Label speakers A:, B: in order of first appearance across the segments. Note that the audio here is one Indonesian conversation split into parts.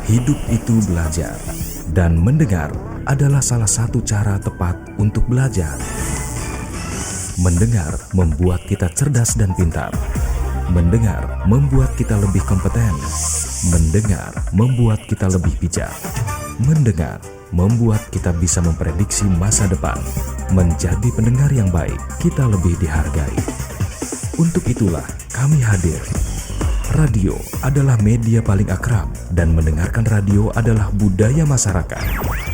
A: Hidup itu belajar, dan mendengar adalah salah satu cara tepat untuk belajar. Mendengar membuat kita cerdas dan pintar. Mendengar membuat kita lebih kompeten. Mendengar membuat kita lebih bijak. Mendengar membuat kita bisa memprediksi masa depan. Menjadi pendengar yang baik, kita lebih dihargai. Untuk itulah kami hadir. Radio adalah media paling akrab, dan mendengarkan radio adalah budaya masyarakat.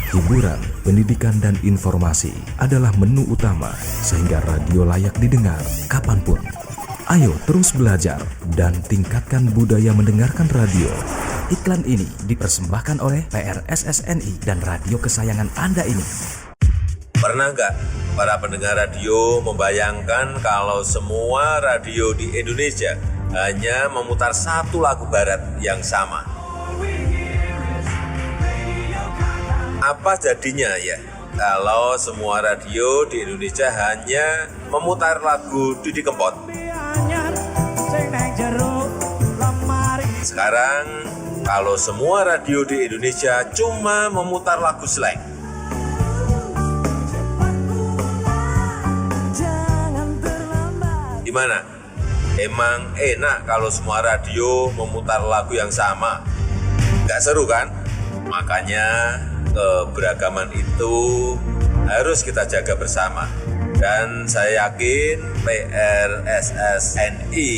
A: Hiburan, pendidikan, dan informasi adalah menu utama, sehingga radio layak didengar kapanpun. Ayo terus belajar dan tingkatkan budaya mendengarkan radio. Iklan ini dipersembahkan oleh PRSSNI dan radio kesayangan Anda ini.
B: Pernah nggak para pendengar radio membayangkan kalau semua radio di Indonesia hanya memutar satu lagu barat yang sama? Apa jadinya ya kalau semua radio di Indonesia hanya memutar lagu Didi Kempot? Sekarang kalau semua radio di Indonesia cuma memutar lagu slang. Gimana? Emang enak kalau semua radio memutar lagu yang sama? Nggak seru kan? Makanya keberagaman itu harus kita jaga bersama. Dan saya yakin PRSSNI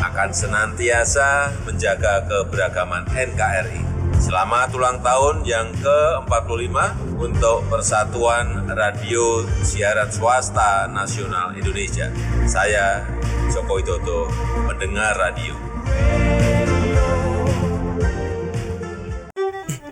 B: akan senantiasa menjaga keberagaman NKRI. Selamat ulang tahun yang ke-45 untuk Persatuan Radio Siaran Swasta Nasional Indonesia. Saya Joko Widodo, pendengar radio.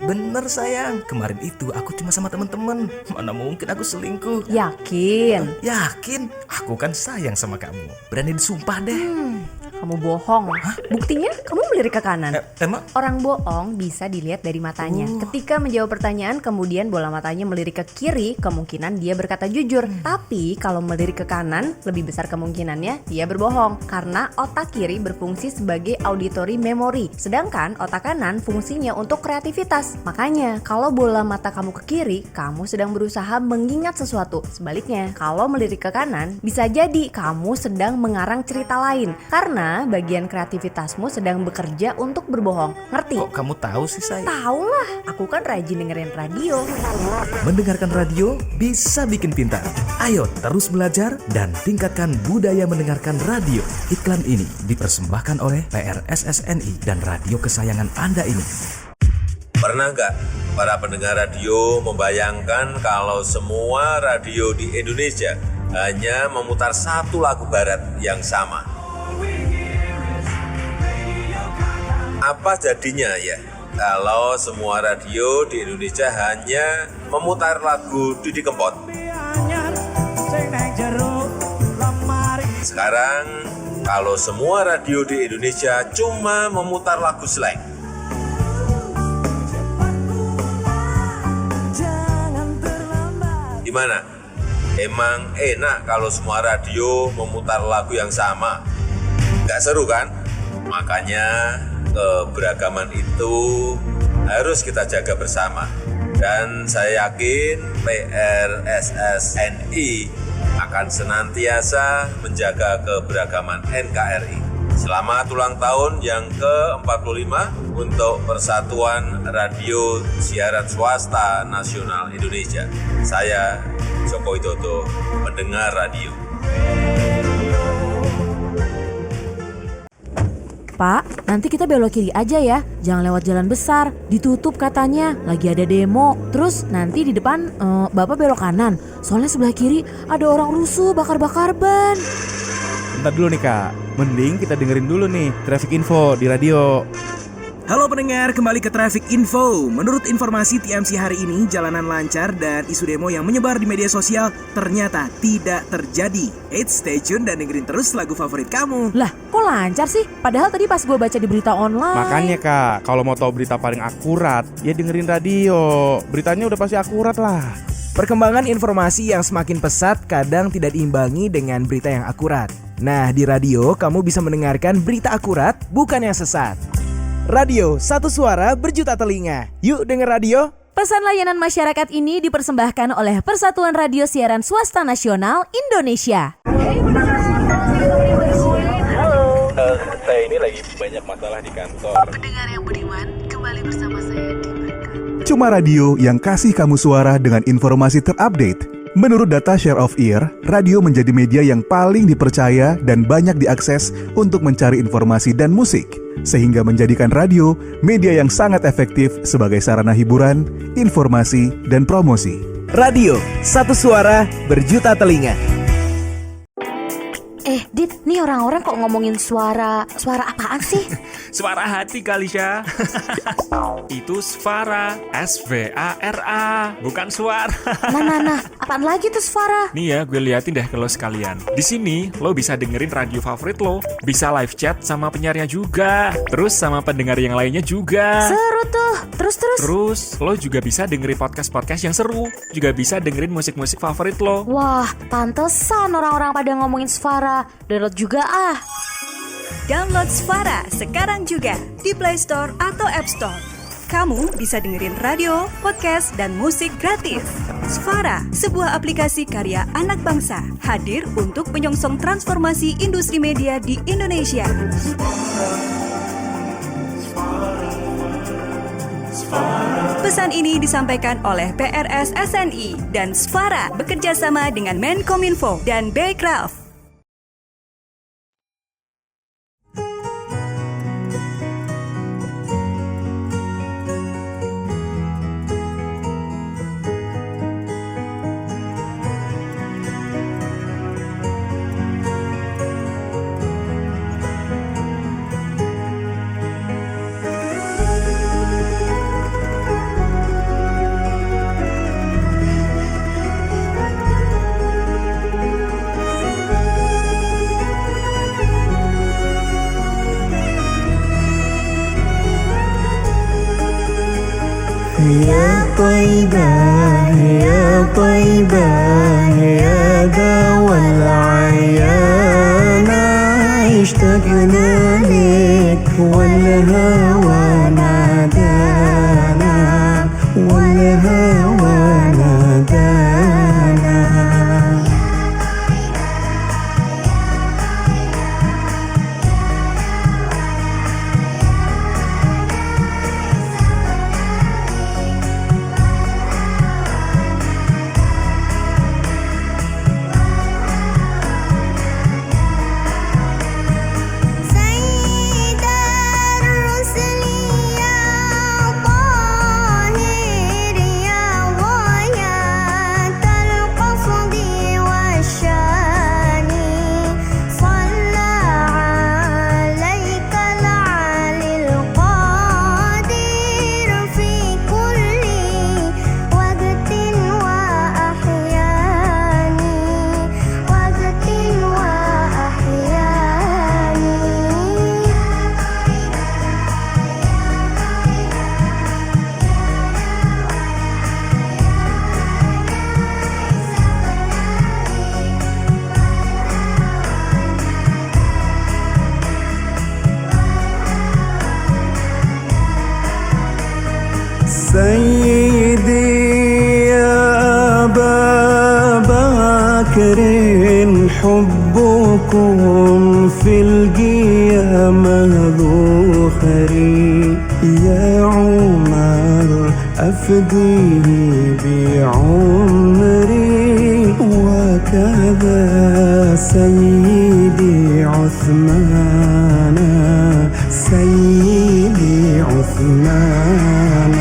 A: Bener sayang, kemarin itu aku cuma sama teman-teman. Mana mungkin aku selingkuh?
C: Yakin?
A: Yakin, aku kan sayang sama kamu. Berani disumpah deh.
C: Kamu bohong.
A: Hah?
C: Buktinya kamu melirik ke kanan.
A: Emang?
C: Orang bohong bisa dilihat dari matanya. Ketika menjawab pertanyaan kemudian bola matanya melirik ke kiri, kemungkinan dia berkata jujur. Tapi kalau melirik ke kanan, lebih besar kemungkinannya dia berbohong. Karena otak kiri berfungsi sebagai auditory memory, sedangkan otak kanan fungsinya untuk kreativitas. Makanya kalau bola mata kamu ke kiri, kamu sedang berusaha mengingat sesuatu. Sebaliknya, kalau melirik ke kanan, bisa jadi kamu sedang mengarang cerita lain. Karena bagian kreativitasmu sedang bekerja untuk berbohong. Ngerti?
A: Kok kamu tahu sih sayang?
C: Tahu lah, aku kan rajin dengerin radio.
A: Mendengarkan radio bisa bikin pintar. Ayo terus belajar dan tingkatkan budaya mendengarkan radio. Iklan ini dipersembahkan oleh PRSSNI dan radio kesayangan Anda ini.
B: Pernah nggak para pendengar radio membayangkan kalau semua radio di Indonesia hanya memutar satu lagu barat yang sama? Apa jadinya ya kalau semua radio di Indonesia hanya memutar lagu Didi Kempot? Sekarang kalau semua radio di Indonesia cuma memutar lagu slang. Gimana? Emang enak kalau semua radio memutar lagu yang sama? Nggak seru kan? Makanya keberagaman itu harus kita jaga bersama. Dan saya yakin PRSSNI akan senantiasa menjaga keberagaman NKRI. Selamat ulang tahun yang ke-45 untuk Persatuan Radio Siaran Swasta Nasional Indonesia. Saya Joko Widodo, pendengar radio.
D: Pak, nanti kita belok kiri aja ya. Jangan lewat jalan besar. Ditutup katanya. Lagi ada demo. Terus nanti di depan Bapak belok kanan. Soalnya sebelah kiri ada orang rusuh bakar-bakar ban.
E: Bentar dulu nih Kak. Mending kita dengerin dulu nih traffic info di radio.
F: Halo pendengar, kembali ke Traffic Info. Menurut informasi TMC hari ini, jalanan lancar dan isu demo yang menyebar di media sosial ternyata tidak terjadi. Stay tune dan dengerin terus lagu favorit kamu.
D: Lah, kok lancar sih? Padahal tadi pas gue baca di berita online.
E: Makanya Kak, kalau mau tahu berita paling akurat, ya dengerin radio. Beritanya udah pasti akurat lah.
F: Perkembangan informasi yang semakin pesat kadang tidak diimbangi dengan berita yang akurat. Nah, di radio kamu bisa mendengarkan berita akurat, bukan yang sesat. Radio, satu suara berjuta telinga. Yuk denger radio.
D: Pesan layanan masyarakat ini dipersembahkan oleh Persatuan Radio Siaran Swasta Nasional Indonesia.
E: Saya ini lagi banyak masalah di kantor.
D: Pendengar yang budiman, kembali bersama saya di Berkat.
G: Cuma radio yang kasih kamu suara dengan informasi terupdate. Menurut data Share of Ear, radio menjadi media yang paling dipercaya dan banyak diakses untuk mencari informasi dan musik. Sehingga menjadikan radio media yang sangat efektif sebagai sarana hiburan, informasi, dan promosi.
F: Radio, satu suara berjuta telinga.
D: Dit, nih orang-orang kok ngomongin suara apaan sih?
H: Suara hati kali, Syah. Itu Svara, S-V-A-R-A, bukan suara.
D: Nah, apaan lagi tuh suara?
H: Nih ya, gue liatin deh ke lo sekalian. Di sini lo bisa dengerin radio favorit lo, bisa live chat sama penyiarnya juga, terus sama pendengar yang lainnya juga.
D: Seru tuh. Terus.
H: Terus lo juga bisa dengerin podcast-podcast yang seru, juga bisa dengerin musik-musik favorit lo.
D: Wah, pantesan orang-orang pada ngomongin suara. Download juga ah.
I: Download Svara sekarang juga di Play Store atau App Store. Kamu bisa dengerin radio, podcast, dan musik gratis. Svara, sebuah aplikasi karya anak bangsa, hadir untuk menyongsong transformasi industri media di Indonesia. Pesan ini disampaikan oleh PRS SNI dan Svara bekerjasama dengan Menkominfo dan Bekraf.
J: يا طيبة يا طيبة يا دوا العيان اشتقنا لك والهوى نادانا والهوى نادانا. سيدي يا أبا بكر حبكم في القيامة ذو خري يا عمر أفديه بعمري وكذا سيدي عثمان سيدي عثمان.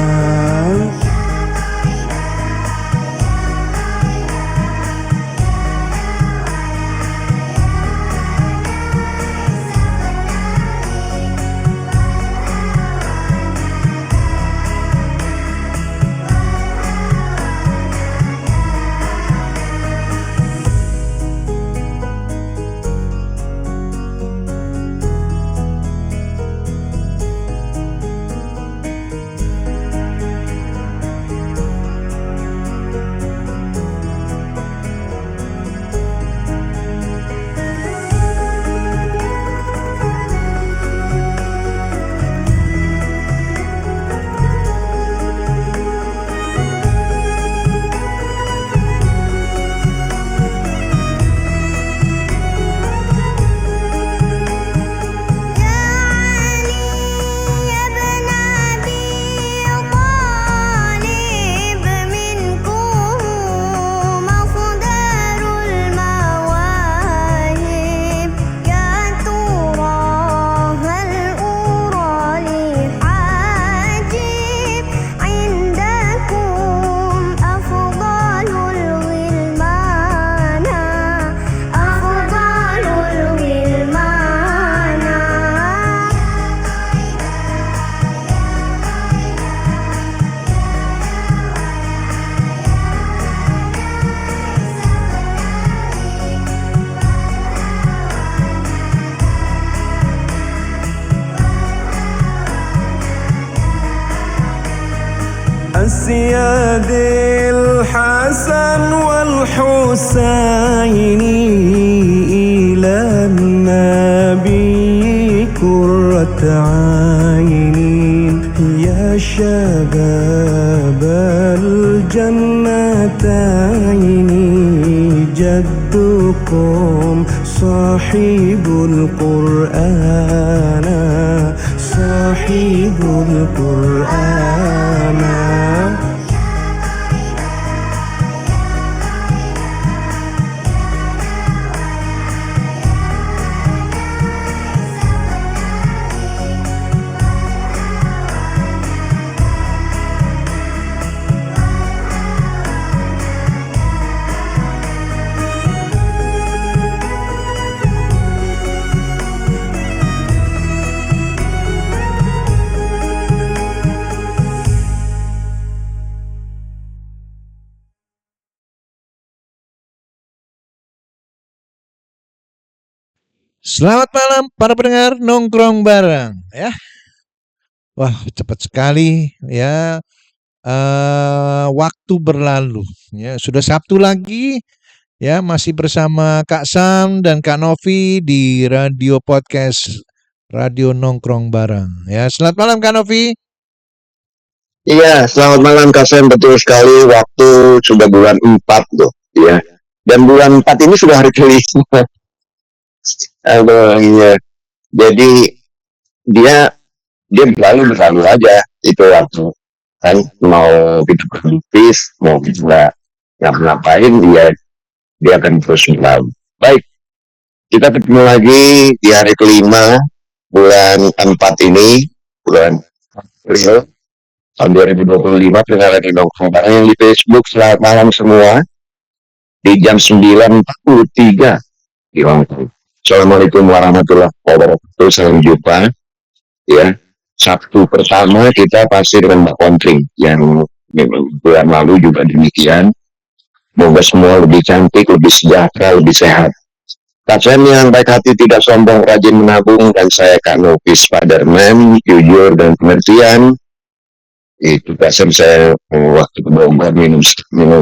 J: الحسن والحسين إلى النبي قرة عين يا شباب الجنتين جدكم صاحب القرآن صاحب القرآن.
K: Selamat malam para pendengar nongkrong bareng ya. Wah, cepat sekali ya. Waktu berlalu ya. Sudah Sabtu lagi ya, masih bersama Kak Sam dan Kak Novi di Radio Podcast Radio Nongkrong Bareng ya. Selamat malam Kak Novi.
L: Iya, selamat malam Kak Sam, betul sekali, waktu sudah bulan 4 tuh ya. Dan bulan 4 ini sudah hari kelima. Aduh, iya. Jadi dia berlalu aja itu waktu kan, mau kita berlupis, mau kita ngapain, dia akan terus berlalu. Baik, kita ketemu lagi di hari kelima bulan 4 ini, bulan April tahun 2025, pendengar di Nongkrong Bareng yang di Facebook. Selamat malam semua di jam 9.43 di Hongkong. Assalamualaikum warahmatullahi wabarakatuh. Salam jumpa ya. Sabtu pertama kita pasti dengan Mbak Kontring yang bulan lalu juga demikian. Semoga semua lebih cantik, lebih sejahtera, lebih sehat. Kak Sam yang baik hati, tidak sombong, rajin menabung, dan saya Kak Novi Spiderman, jujur dan pengertian. Itu Kak Sam, saya waktu ke Bogor minum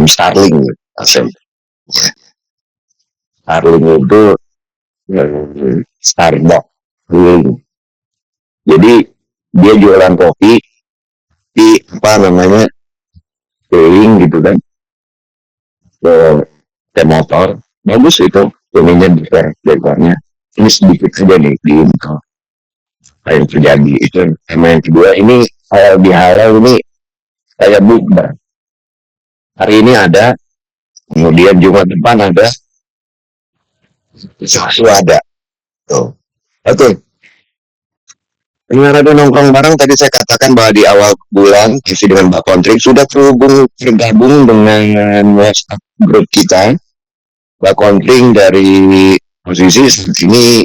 L: Starling Kak Sam. Starling itu Starbucks. Jadi dia jualan kopi di keliling gitu kan, ke motor bagus itu, ininya dekornya. Ini sedikit saja nih di info yang terjadi itu. Sama yang kedua, ini halal bihalal, ini kayak bukber. Hari ini ada, kemudian Jumat depan ada, Sabtu ada. Tuh. Oke. Pendengar Radio Nongkrong Bareng, tadi saya katakan bahwa di awal bulan isi dengan Mbak Kontring sudah tergabung dengan WhatsApp grup kita. Mbak Kontring dari posisi sini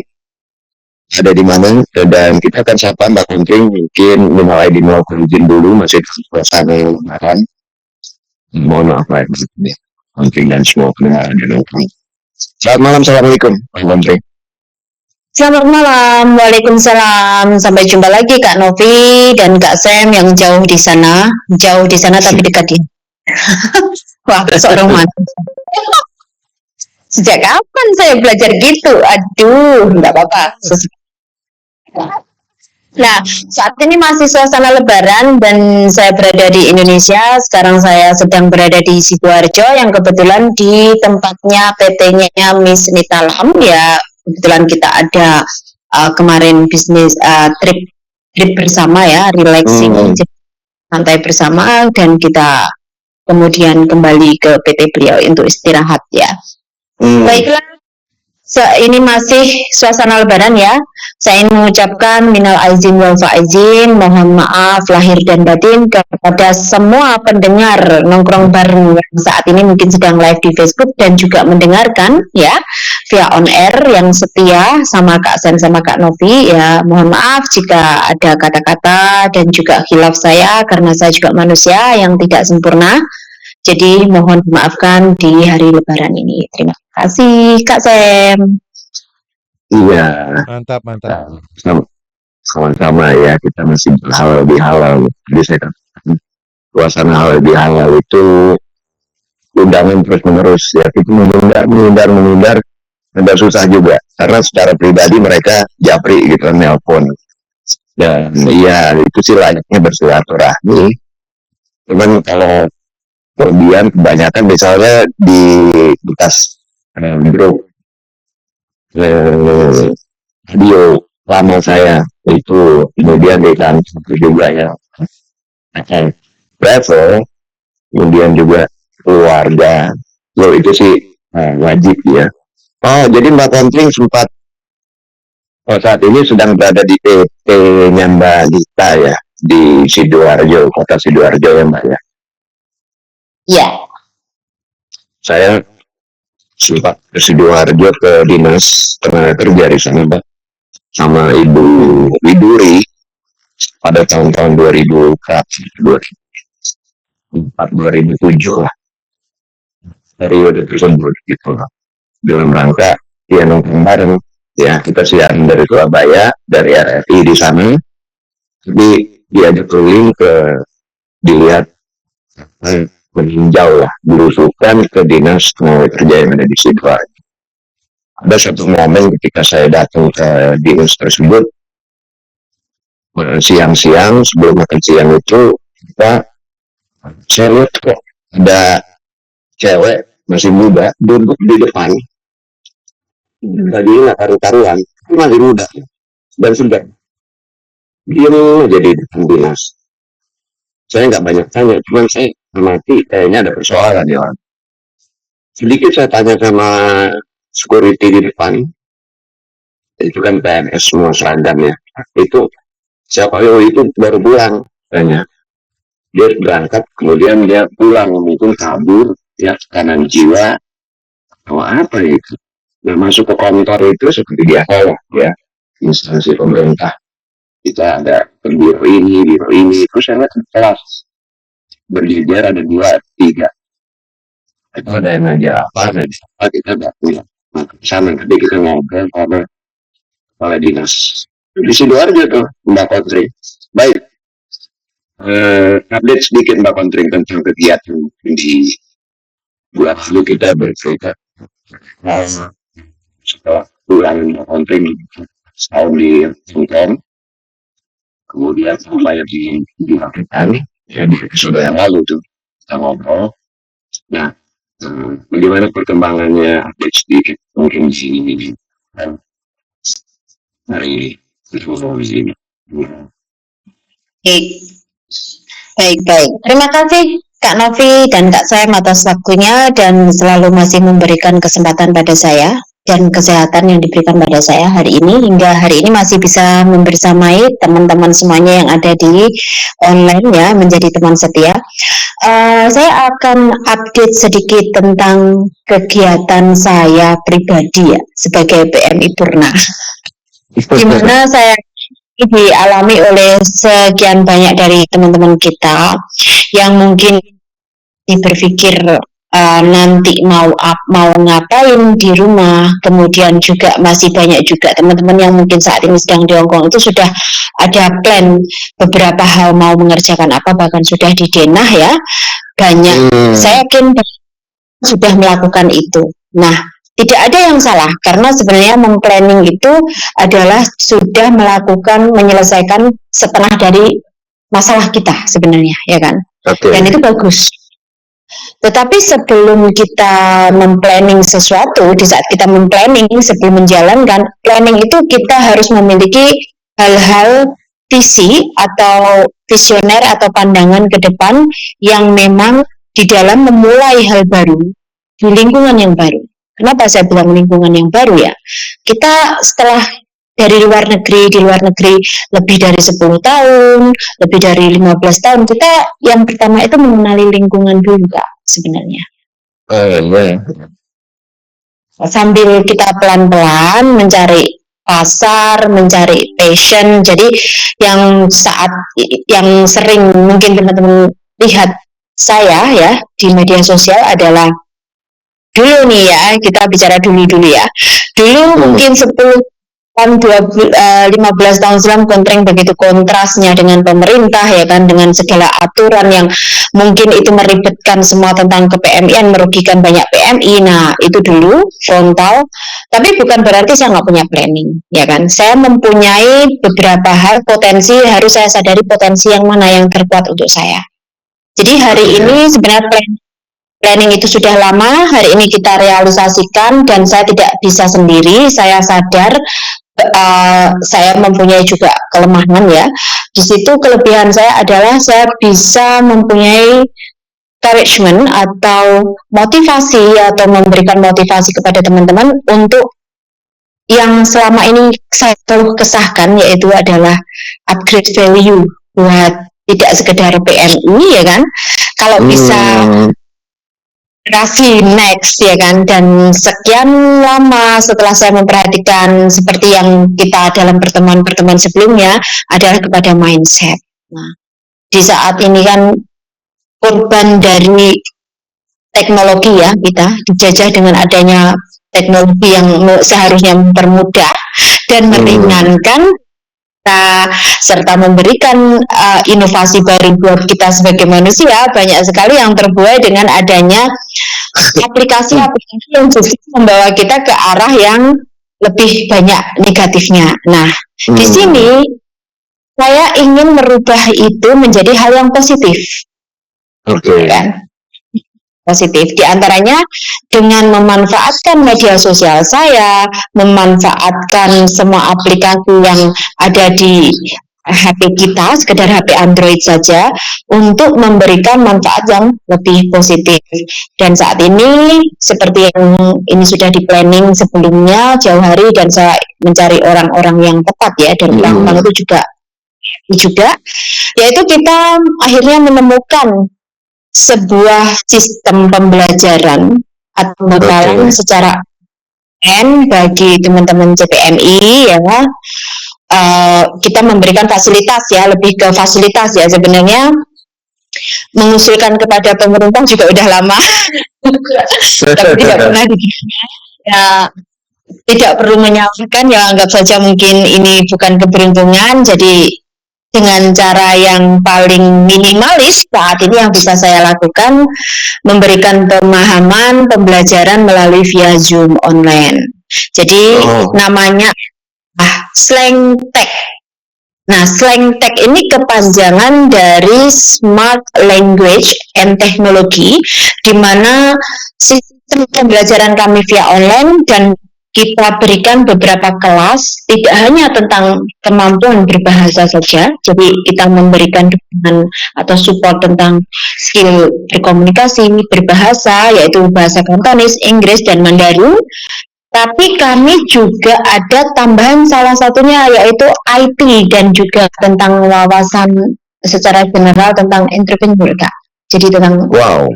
L: ada di mana, dan kita akan sapa Mbak Kontring, mungkin mulai di mau izin dulu, masih suasana lebaran. Mohon maaf lahir batin Kontring dan semua pendengar Radio Nongkrong. Selamat malam, assalamualaikum Mbak Kontring.
M: Selamat malam, waalaikumsalam. Sampai jumpa lagi Kak Novi dan Kak Sam yang jauh di sana tapi dekat di. Wah, seorang manis. Sejak kapan saya belajar gitu? Aduh, enggak apa-apa. Nah, saat ini masih suasana lebaran dan saya berada di Indonesia. Sekarang saya sedang berada di Sidoarjo yang kebetulan di tempatnya PT-nya Miss Nita Lam ya. Kebetulan kita ada kemarin bisnis trip bersama ya, relaxing, santai bersama, dan kita kemudian kembali ke PT beliau untuk istirahat ya. Baiklah, ini masih suasana lebaran ya. Saya ingin mengucapkan minal aizin wal faizin, mohon maaf lahir dan batin kepada semua pendengar Nongkrong Bareng yang saat ini mungkin sedang live di Facebook dan juga mendengarkan ya via on air yang setia sama Kak Sen sama Kak Novi ya. Mohon maaf jika ada kata-kata dan juga khilaf saya, karena saya juga manusia yang tidak sempurna. Jadi mohon dimaafkan di hari lebaran ini. Terima kasih Kak Sam.
L: Iya.
K: Mantap.
L: Sama-sama ya, kita masih halal. Jadi saya katakan suasana lebih hangat itu undangan terus menerus ya, itu menghindar agak susah juga karena secara pribadi mereka japri gitu nelpon, dan iya itu sih layaknya bersilaturahmi. Cuman kalau kemudian kebanyakan misalnya di bekas grup radio lama saya itu, kemudian di kantor juga ya akan travel, kemudian juga keluarga, lo itu sih wajib ya. Oh jadi Mbak Kontring sempat saat ini sedang berada di PT-nya Mbak Dita ya, di Sidoarjo, kota Sidoarjo ya Mbak ya.
M: Ya.
L: Saya sempat ke Sidoarjo ke dinas tenaga kerja di sana Mbak, sama Ibu Widuri pada tahun-tahun 2004-2007 lah, periode tersebut gitu lah, dalam rangka ya nongkrong bareng ya, kita siaran dari Surabaya dari RRI di sana, jadi diajak keliling ke dilihat meninjau lah, berusukan ke dinas tenaga kerja yang ada di Sidoarjo. Ada satu momen ketika saya datang ke dinas tersebut, siang-siang sebelum makan siang itu saya lihat kok ada cewek masih muda duduk di depan, tadi nggak karu-karuan, masih muda dan sudah diam aja di depan dinas. Saya nggak banyak tanya, cuman saya amati kayaknya ada persoalan ya. Sedikit saya tanya sama security di depan, itu kan PNS semua seragamnya, itu siapa itu baru pulang, tanya dia berangkat kemudian dia pulang, mungkin kabur ya, kanan jiwa atau apa itu. Nah masuk ke kantor itu seperti biasa ya, instansi pemerintah, kita ada biro ini, itu saya lihat kelas berjejer ada 2-3, itu ada yang ngajar apa kita nggak punya sama, tapi kita ngobrol sama kepala dinas di Sidoarjo tuh Mbak Kontring. Baik, update sedikit Mbak Kontring tentang kegiatan di bulan lalu kita bercerita setelah bulan Mbak Kontring setahun di Hongkong, kemudian saya dilakukan ya di episode yang lalu tuh kita ngobrol. Nah, bagaimana perkembangannya, update sedikit mungkin di sini hari ini.
M: Baik. Terima kasih Kak Novi dan Kak Sam atas waktunya dan selalu masih memberikan kesempatan pada saya dan kesehatan yang diberikan pada saya hari ini, hingga hari ini masih bisa membersamai teman-teman semuanya yang ada di online ya, menjadi teman setia. Saya akan update sedikit tentang kegiatan saya pribadi ya sebagai PMI Purna, di mana saya dialami oleh sekian banyak dari teman-teman kita yang mungkin berpikir nanti mau ngapain di rumah, kemudian juga masih banyak juga teman-teman yang mungkin saat ini sedang di Hongkong itu sudah ada plan beberapa hal mau mengerjakan apa, bahkan sudah di denah ya, banyak. Saya yakin sudah melakukan itu. Nah, tidak ada yang salah karena sebenarnya memplanning itu adalah sudah menyelesaikan setengah dari masalah kita sebenarnya, ya kan? Okay. Dan itu bagus. Tetapi sebelum kita memplanning sesuatu, di saat kita memplanning, sebelum menjalankan planning itu kita harus memiliki hal-hal visi atau visioner atau pandangan ke depan yang memang di dalam memulai hal baru di lingkungan yang baru. Kenapa saya bilang lingkungan yang baru ya? Kita setelah di luar negeri lebih dari 10 tahun, lebih dari 15 tahun, kita yang pertama itu mengenali lingkungan dulu Kak, sebenarnya. Sambil kita pelan-pelan mencari pasar, mencari passion. Jadi yang sering mungkin teman-teman lihat saya ya di media sosial adalah dulu nih ya, kita bicara dulu ya. Dulu mungkin 10 kan 15 tahun silam kontreng begitu kontrasnya dengan pemerintah ya kan, dengan segala aturan yang mungkin itu meribetkan semua tentang ke-PMI-an, merugikan banyak PMI. Nah itu dulu frontal, tapi bukan berarti saya nggak punya planning ya kan. Saya mempunyai beberapa hal potensi, harus saya sadari potensi yang mana yang terkuat untuk saya. Jadi hari ini sebenarnya planning itu sudah lama, hari ini kita realisasikan dan saya tidak bisa sendiri, saya sadar saya mempunyai juga kelemahan ya. Di situ kelebihan saya adalah saya bisa mempunyai encouragement atau motivasi atau memberikan motivasi kepada teman-teman untuk yang selama ini saya telah kesahkan, yaitu adalah upgrade value buat tidak sekedar PMI ya kan. Kalau bisa generasi next ya kan, dan sekian lama setelah saya memperhatikan seperti yang kita dalam pertemuan-pertemuan sebelumnya adalah kepada mindset. Nah, di saat ini kan korban dari teknologi ya, kita dijajah dengan adanya teknologi yang seharusnya mempermudah dan meringankan serta memberikan inovasi baru buat kita sebagai manusia. Banyak sekali yang terbuai dengan adanya aplikasi-aplikasi yang justru membawa kita ke arah yang lebih banyak negatifnya. Nah, di sini saya ingin merubah itu menjadi hal yang positif.
L: Oke.
M: Kan? Positif, di antaranya dengan memanfaatkan media sosial saya, memanfaatkan semua aplikasi yang ada di HP kita, sekedar HP Android saja, untuk memberikan manfaat yang lebih positif. Dan saat ini, seperti yang ini sudah di planning sebelumnya, jauh hari, dan saya mencari orang-orang yang tepat ya, dan orang-orang itu juga, yaitu kita akhirnya menemukan sebuah sistem pembelajaran atau pembekalan secara bagi teman-teman CPNI ya. Kita memberikan fasilitas ya, lebih ke fasilitas ya, sebenarnya mengusulkan kepada pemerintah juga udah lama tapi tidak pernah ya, tidak perlu menyalahkan ya, anggap saja mungkin ini bukan keberuntungan. Jadi dengan cara yang paling minimalis saat ini yang bisa saya lakukan, memberikan pemahaman pembelajaran melalui via Zoom online. Jadi namanya Slang Tech. Nah, Slang Tech ini kepanjangan dari Smart Language and Technology, di mana sistem pembelajaran kami via online dan kita berikan beberapa kelas, tidak hanya tentang kemampuan berbahasa saja, jadi kita memberikan dukungan atau support tentang skill berkomunikasi, berbahasa, yaitu bahasa Kantonis, Inggris, dan Mandarin. Tapi kami juga ada tambahan salah satunya yaitu IT dan juga tentang wawasan secara general tentang entrepreneur, Kak. Jadi tentang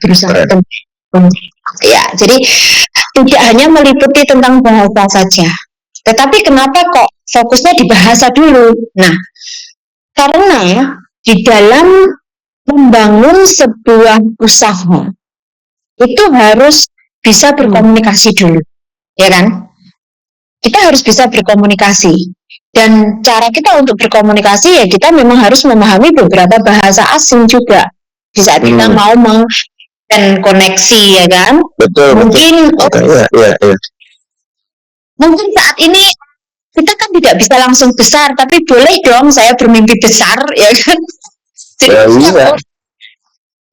M: berusaha ya, jadi tidak hanya meliputi tentang bahasa saja. Tetapi kenapa kok fokusnya di bahasa dulu? Nah, karena di dalam membangun sebuah usaha itu harus bisa berkomunikasi dulu, ya kan? Kita harus bisa berkomunikasi. Dan cara kita untuk berkomunikasi ya kita memang harus memahami beberapa bahasa asing juga. Di saat kita mau dan koneksi ya kan, mungkin mungkin saat ini kita kan tidak bisa langsung besar, tapi boleh dong saya bermimpi besar ya kan. Jadi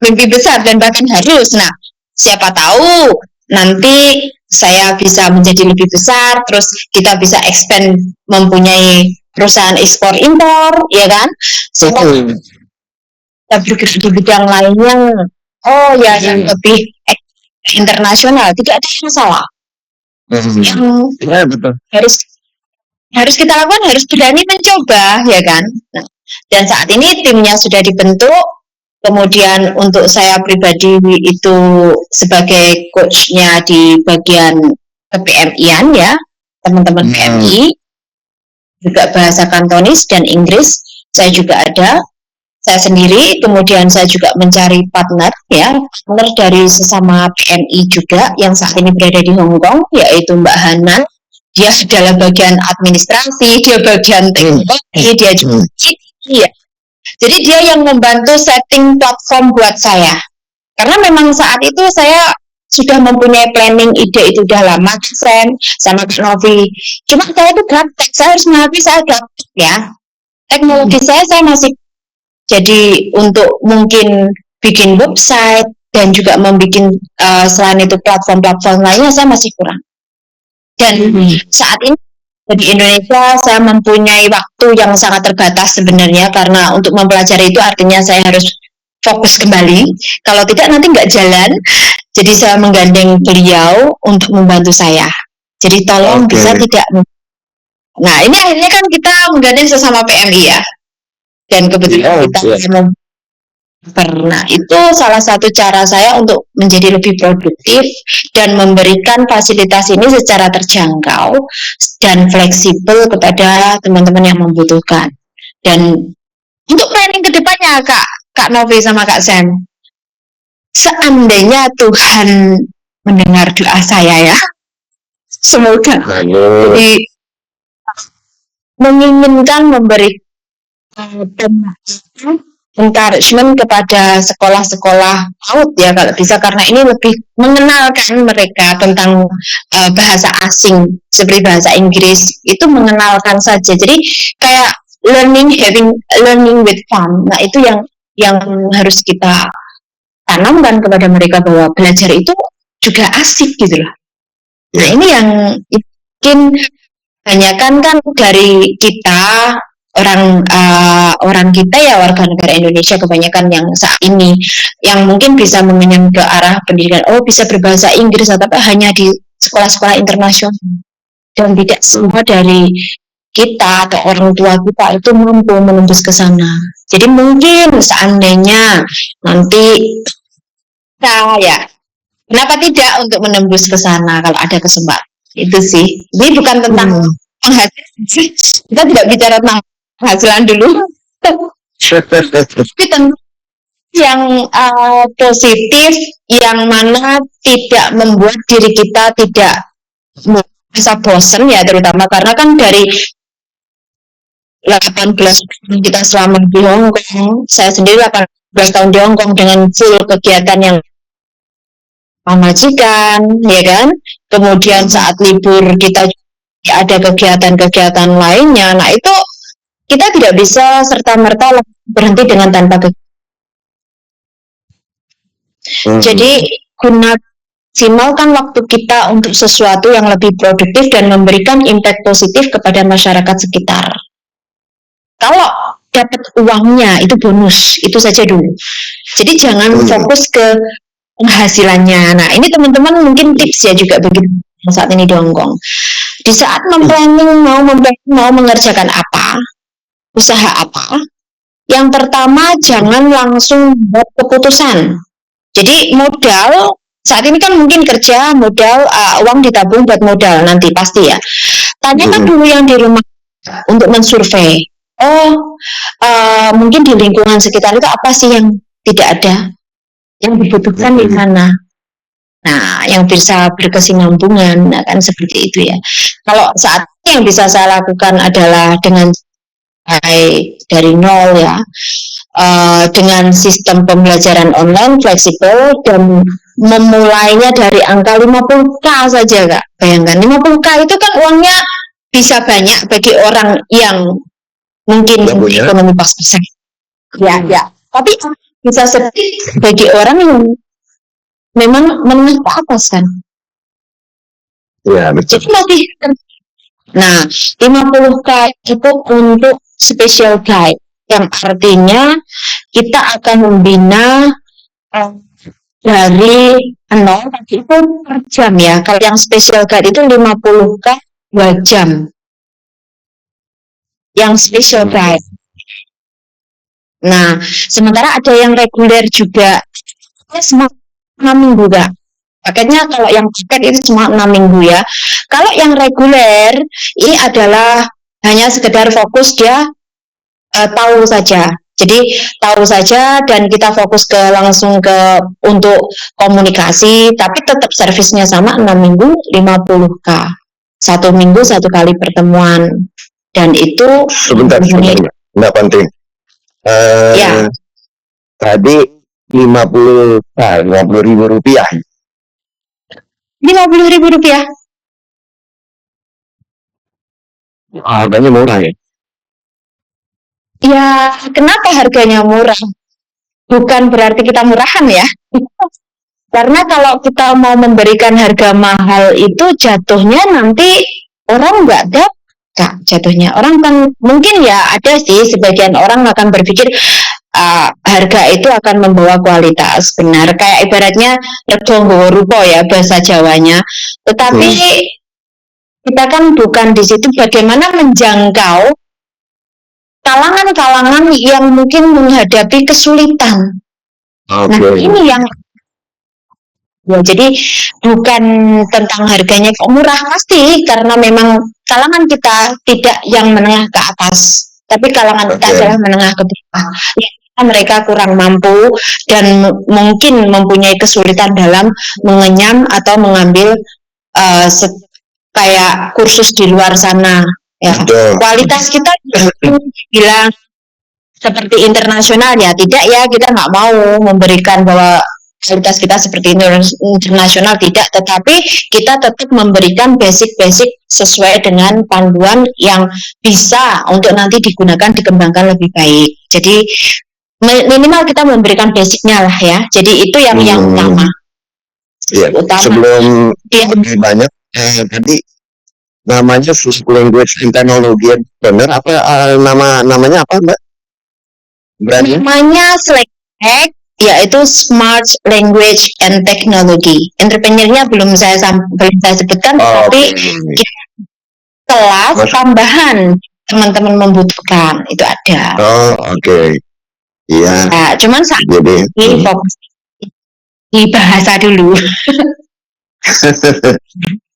M: mimpi besar dan bahkan harus. Nah, siapa tahu nanti saya bisa menjadi lebih besar, terus kita bisa expand mempunyai perusahaan ekspor impor ya kan. Kita bergerak di bidang lainnya. Yang lebih internasional, tidak ada masalah. Yang harus kita lakukan, harus berani mencoba, ya kan. Nah, dan saat ini timnya sudah dibentuk. Kemudian untuk saya pribadi itu sebagai coachnya di bagian PMI-an ya, teman-teman PMI, juga bahasa Kantonis dan Inggris, saya juga ada. Saya sendiri, kemudian saya juga mencari partner dari sesama PMI juga yang saat ini berada di Hong Kong, yaitu Mbak Hanan dia adalah bagian administrasi, dia bagian teknologi, dia juga iya. Jadi dia yang membantu setting platform buat saya. Karena memang saat itu saya sudah mempunyai planning ide itu udah lama, Sam, sama Kak Novi. Cuma saya itu gaptek, saya harus mengakui saya gaptek ya. Teknologi saya masih, jadi untuk mungkin bikin website dan juga membuat selain itu platform-platform lainnya saya masih kurang. Dan saat ini di Indonesia saya mempunyai waktu yang sangat terbatas sebenarnya, karena untuk mempelajari itu artinya saya harus fokus kembali. Kalau tidak nanti nggak jalan. Jadi saya menggandeng beliau untuk membantu saya. Jadi tolong bisa tidak. Nah ini akhirnya kan kita menggandeng sesama PMI ya. Dan kebetulan kita Nah, itu salah satu cara saya untuk menjadi lebih produktif dan memberikan fasilitas ini secara terjangkau dan fleksibel kepada teman-teman yang membutuhkan. Dan untuk planning ke depannya, Kak Novi sama Kak Sam, seandainya Tuhan mendengar doa saya ya, semoga jadi menginginkan memberi encouragement kepada sekolah-sekolah PAUD ya kalau bisa, karena ini lebih mengenalkan mereka tentang bahasa asing seperti bahasa Inggris, itu mengenalkan saja. Jadi kayak learning with fun. Nah itu yang harus kita tanamkan kepada mereka, bahwa belajar itu juga asik gitu loh. Nah ini yang mungkin kebanyakan kan dari kita orang kita ya, warga negara Indonesia kebanyakan yang saat ini yang mungkin bisa mengenyam ke arah pendidikan, bisa berbahasa Inggris, tapi hanya di sekolah-sekolah internasional, dan tidak semua dari kita atau orang tua kita itu mampu menembus ke sana. Jadi mungkin seandainya nanti kita ya, kenapa tidak untuk menembus ke sana kalau ada kesempatan. Itu sih. Ini bukan tentang penghasilan. Kita tidak bicara tentang penghasilan dulu. Tapi tentu yang positif, yang mana tidak membuat diri kita tidak merasa bosan ya, terutama karena kan dari 18 tahun kita selama di Hong Kong, saya sendiri 18 tahun di Hong Kong dengan full kegiatan yang majikan, ya kan? Kemudian saat libur kita ada kegiatan-kegiatan lainnya. Nah itu kita tidak bisa serta-merta berhenti dengan tanpa Jadi maksimalkan waktu kita untuk sesuatu yang lebih produktif dan memberikan impact positif kepada masyarakat sekitar. Kalau dapat uangnya itu bonus, itu saja dulu. Jadi jangan fokus ke penghasilannya. Nah ini teman-teman mungkin tips ya juga bagi saat ini di Hong Kong. Di saat mau mengerjakan apa, usaha apa, yang pertama jangan langsung buat keputusan. Jadi modal saat ini kan mungkin kerja modal, uang ditabung buat modal nanti pasti ya. Tanyakan dulu yang di rumah untuk mensurvei. Mungkin di lingkungan sekitar itu apa sih yang tidak ada, yang dibutuhkan di mana. Nah, yang bisa berkesinambungan, nah kan seperti itu ya. Kalau saat ini yang bisa saya lakukan adalah dengan dari nol ya, dengan sistem pembelajaran online fleksibel dan memulainya dari angka 50k saja Kak. Bayangkan 50k itu kan uangnya bisa banyak bagi orang yang mungkin ekonomi pas-pasan. Ya. Tapi bisa sedikit bagi orang yang memang menengah ke atas kan. Ya, betul. Jadi nah, 50k itu untuk special guide, yang artinya kita akan membina dari 0 itu per jam ya. Kalau yang special guide itu 50k 2 jam. Yang special guide. Nah, sementara ada yang reguler juga. Semua 6 minggu Kak. Paketnya kalau yang paket itu cuma 6 minggu ya. Kalau yang reguler ini adalah hanya sekedar fokus dia tahu saja. Jadi tahu saja dan kita fokus langsung ke untuk komunikasi, tapi tetap servisnya sama 6 minggu 50k. 1 minggu 1 kali pertemuan, dan itu
L: Sebentar, nggak penting.
M: Ya.
L: Tadi 50 ribu rupiah.
M: 50 ribu rupiah.
L: Harganya murah ya?
M: Ya, kenapa harganya murah? Bukan berarti kita murahan ya. Karena kalau kita mau memberikan harga mahal itu jatuhnya nanti orang nggak dapat, Kak, jatuhnya. Orang kan mungkin ya ada sih sebagian orang akan berpikir harga itu akan membawa kualitas, benar. Kayak ibaratnya rego nggawa rupa ya bahasa Jawanya. Tetapi kita kan bukan di situ bagaimana menjangkau kalangan-kalangan yang mungkin menghadapi kesulitan. Nah, ini yang ya, jadi bukan tentang harganya kok murah, pasti karena memang kalangan kita tidak yang menengah ke atas, tapi kalangan kita adalah menengah ke bawah. Ya, mereka kurang mampu dan mungkin mempunyai kesulitan dalam mengenyam atau mengambil kayak kursus di luar sana. Ya, kualitas kita bilang seperti internasional ya, tidak ya, kita nggak mau memberikan bahwa kualitas kita seperti internasional, tidak, tetapi kita tetap memberikan basic-basic sesuai dengan panduan yang bisa untuk nanti digunakan, dikembangkan lebih baik. Jadi minimal kita memberikan basicnya lah ya. Jadi itu yang utama.
L: Iya. Sebelum lebih banyak tadi namanya language and technology, benar apa namanya apa Mbak? Brandnya?
M: Namanya SLAC, yaitu Smart Language and Technology. Entrepreneurnya belum saya sebutkan, tapi kelas tambahan teman-teman membutuhkan itu ada.
L: Iya.
M: Nah, cuman saat ini fokus di bahasa dulu.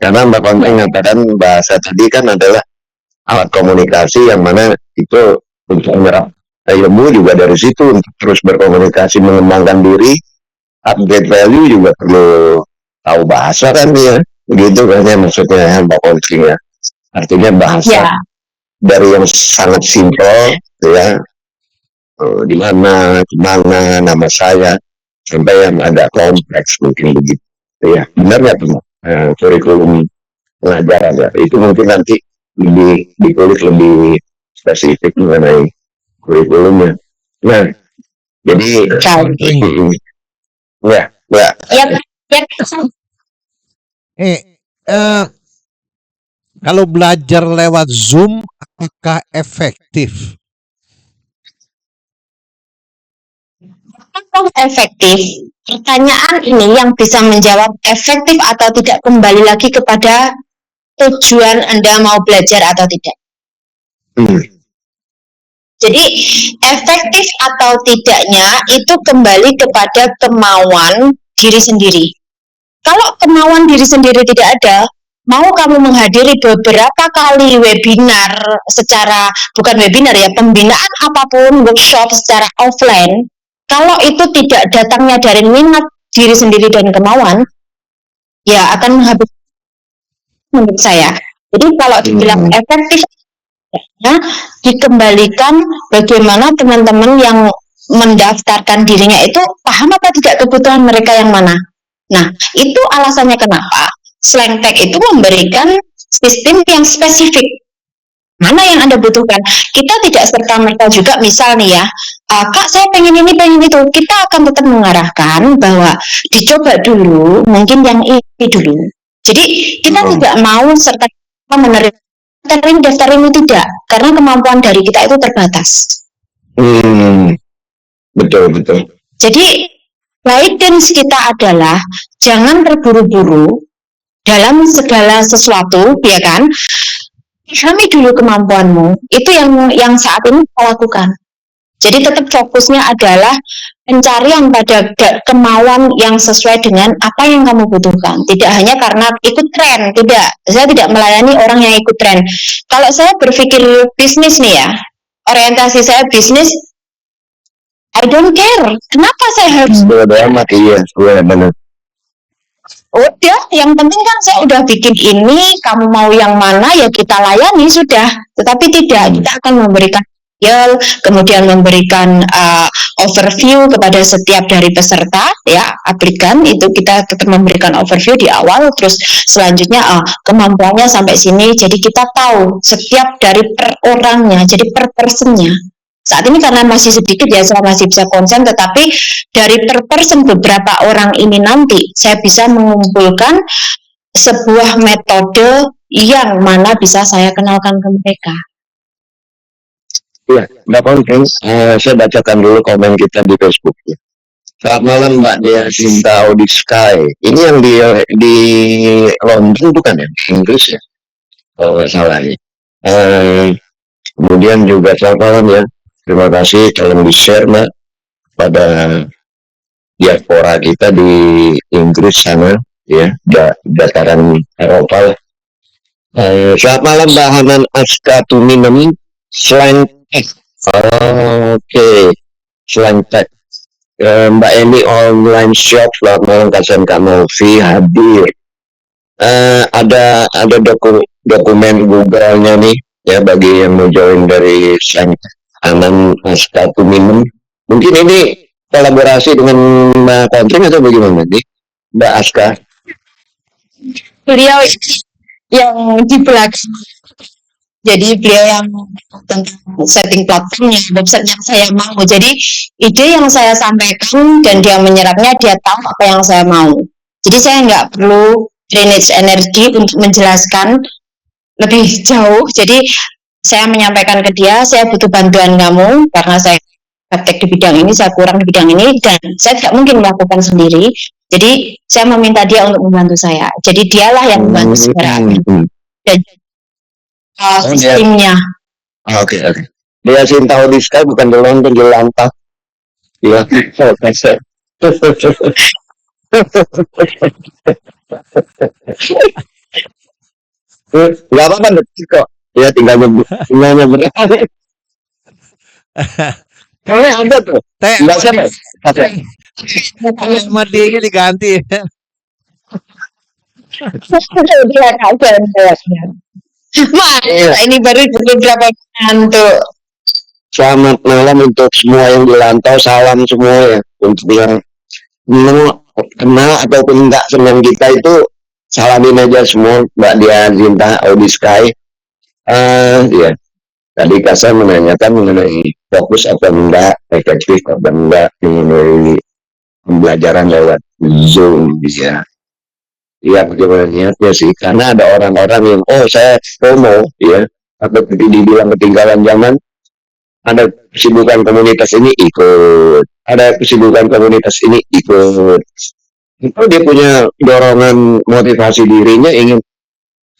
L: Karena Mbak Konting mengatakan bahasa tadi kan adalah alat komunikasi yang mana itu untuk menyerap ilmu juga dari situ, untuk terus berkomunikasi, mengembangkan diri, upgrade value juga perlu tahu bahasa kan ya, begitu kan ya maksudnya ya Mbak Konting ya. Artinya bahasa dari yang sangat simpel ya, di mana nama saya, sampai yang agak kompleks mungkin begitu ya. Benar nggak tuh kurikulum pengajaran ya, itu mungkin nanti lebih dikulik lebih spesifik mengenai kurikulumnya. Nah, jadi
K: kalau belajar lewat Zoom apakah efektif?
M: Efektif. Pertanyaan ini yang bisa menjawab efektif atau tidak kembali lagi kepada tujuan Anda mau belajar atau tidak. Jadi efektif atau tidaknya itu kembali kepada kemauan diri sendiri. Kalau kemauan diri sendiri tidak ada, mau kamu menghadiri beberapa kali webinar secara, bukan webinar ya, pembinaan apapun, workshop secara offline, kalau itu tidak datangnya dari minat diri sendiri dan kemauan, ya akan menghabiskan menurut saya. Jadi kalau dibilang efektif, ya, dikembalikan bagaimana teman-teman yang mendaftarkan dirinya itu paham apa tidak kebutuhan mereka yang mana. Nah, itu alasannya kenapa Slangtech itu memberikan sistem yang spesifik. Mana yang Anda butuhkan? Kita tidak serta-merta juga, misal nih ya, Kak saya pengen ini, pengen itu. Kita akan tetap mengarahkan bahwa dicoba dulu, mungkin yang ini dulu. Jadi kita tidak mau serta menerima daftar ini, tidak. Karena kemampuan dari kita itu terbatas.
L: Betul.
M: Jadi guidance kita adalah jangan terburu-buru dalam segala sesuatu, ya kan? Pahami dulu kemampuanmu. Itu yang saat ini kita lakukan. Jadi tetap fokusnya adalah pencarian pada kemauan yang sesuai dengan apa yang kamu butuhkan. Tidak hanya karena ikut tren, tidak. Saya tidak melayani orang yang ikut tren. Kalau saya berpikir bisnis nih ya, orientasi saya bisnis, I don't care. Kenapa saya harus?
L: Iya, benar.
M: Udah, yang penting kan saya udah bikin ini, kamu mau yang mana ya kita layani sudah. Tetapi tidak, kita akan memberikan tutorial, kemudian memberikan overview kepada setiap dari peserta, ya aplikan itu kita tetap memberikan overview di awal, terus selanjutnya kemampuannya sampai sini. Jadi kita tahu setiap dari per orangnya, jadi per personnya. Saat ini karena masih sedikit ya, saya masih bisa konsen, tetapi dari per person beberapa orang ini nanti saya bisa mengumpulkan sebuah metode yang mana bisa saya kenalkan ke mereka.
L: Iya, Mbak Konten, saya bacakan dulu komen kita di Facebook. Ya. Selamat malam Mbak Dea Sinta Audi Sky. Ini yang di London bukan ya? Inggris ya? Kalau nggak salah ya. Kemudian juga selamat malam ya. Terima kasih tolong di-share Mbak pada diaspora kita di Inggris sana ya, dataran Eropa. Selamat malam Mbak Hanan Aska Tuminem Slang Oke, Slang Tech. Mbak Eni online shop, selamat malam Kasen Kak Novi hadir. Ada dokumen Google-nya nih ya bagi yang mau join dari Slang Anan Aska Tuminem. Mungkin ini kolaborasi dengan Mbak Kontring atau bagaimana nih Mbak Aska?
M: Beliau yang di belakang. Jadi beliau yang tentang setting platformnya, website yang saya mau. Jadi ide yang saya sampaikan dan dia menyerapnya, dia tahu apa yang saya mau. Jadi saya nggak perlu drainage energi untuk menjelaskan lebih jauh. Jadi saya menyampaikan ke dia, saya butuh bantuan kamu karena saya praktek di bidang ini, saya kurang di bidang ini, dan saya tidak mungkin melakukan sendiri. Jadi saya meminta dia untuk membantu saya. Jadi dialah yang membantu secara dan sistemnya.
L: Oke. Dia Sinta Audi Sky bukan di London, di Lantah. Iya. Gak apa-apa kok. Ya tinggal nyebut. Kalau ada tuh. Enggak siapa?
K: Sama dia diganti.
M: Dia kaget. Ini baru beberapa ngantuk.
L: Selamat malam untuk semua yang di Lantau, salam semua ya. Untuk yang kenal ataupun enggak senang kita itu salamin aja semua Mbak Dia Zinta Audi Sky. Ya. Tadi Kasa menanyakan mengenai fokus atau enggak, efektif atau enggak mengenai pembelajaran lewat Zoom ya. Iya bagaimana niatnya sih, karena ada orang-orang yang saya FOMO ya, atau dibilang ketinggalan zaman. Ada kesibukan komunitas ini ikut, ada kesibukan komunitas ini ikut. Itu dia punya dorongan motivasi dirinya ingin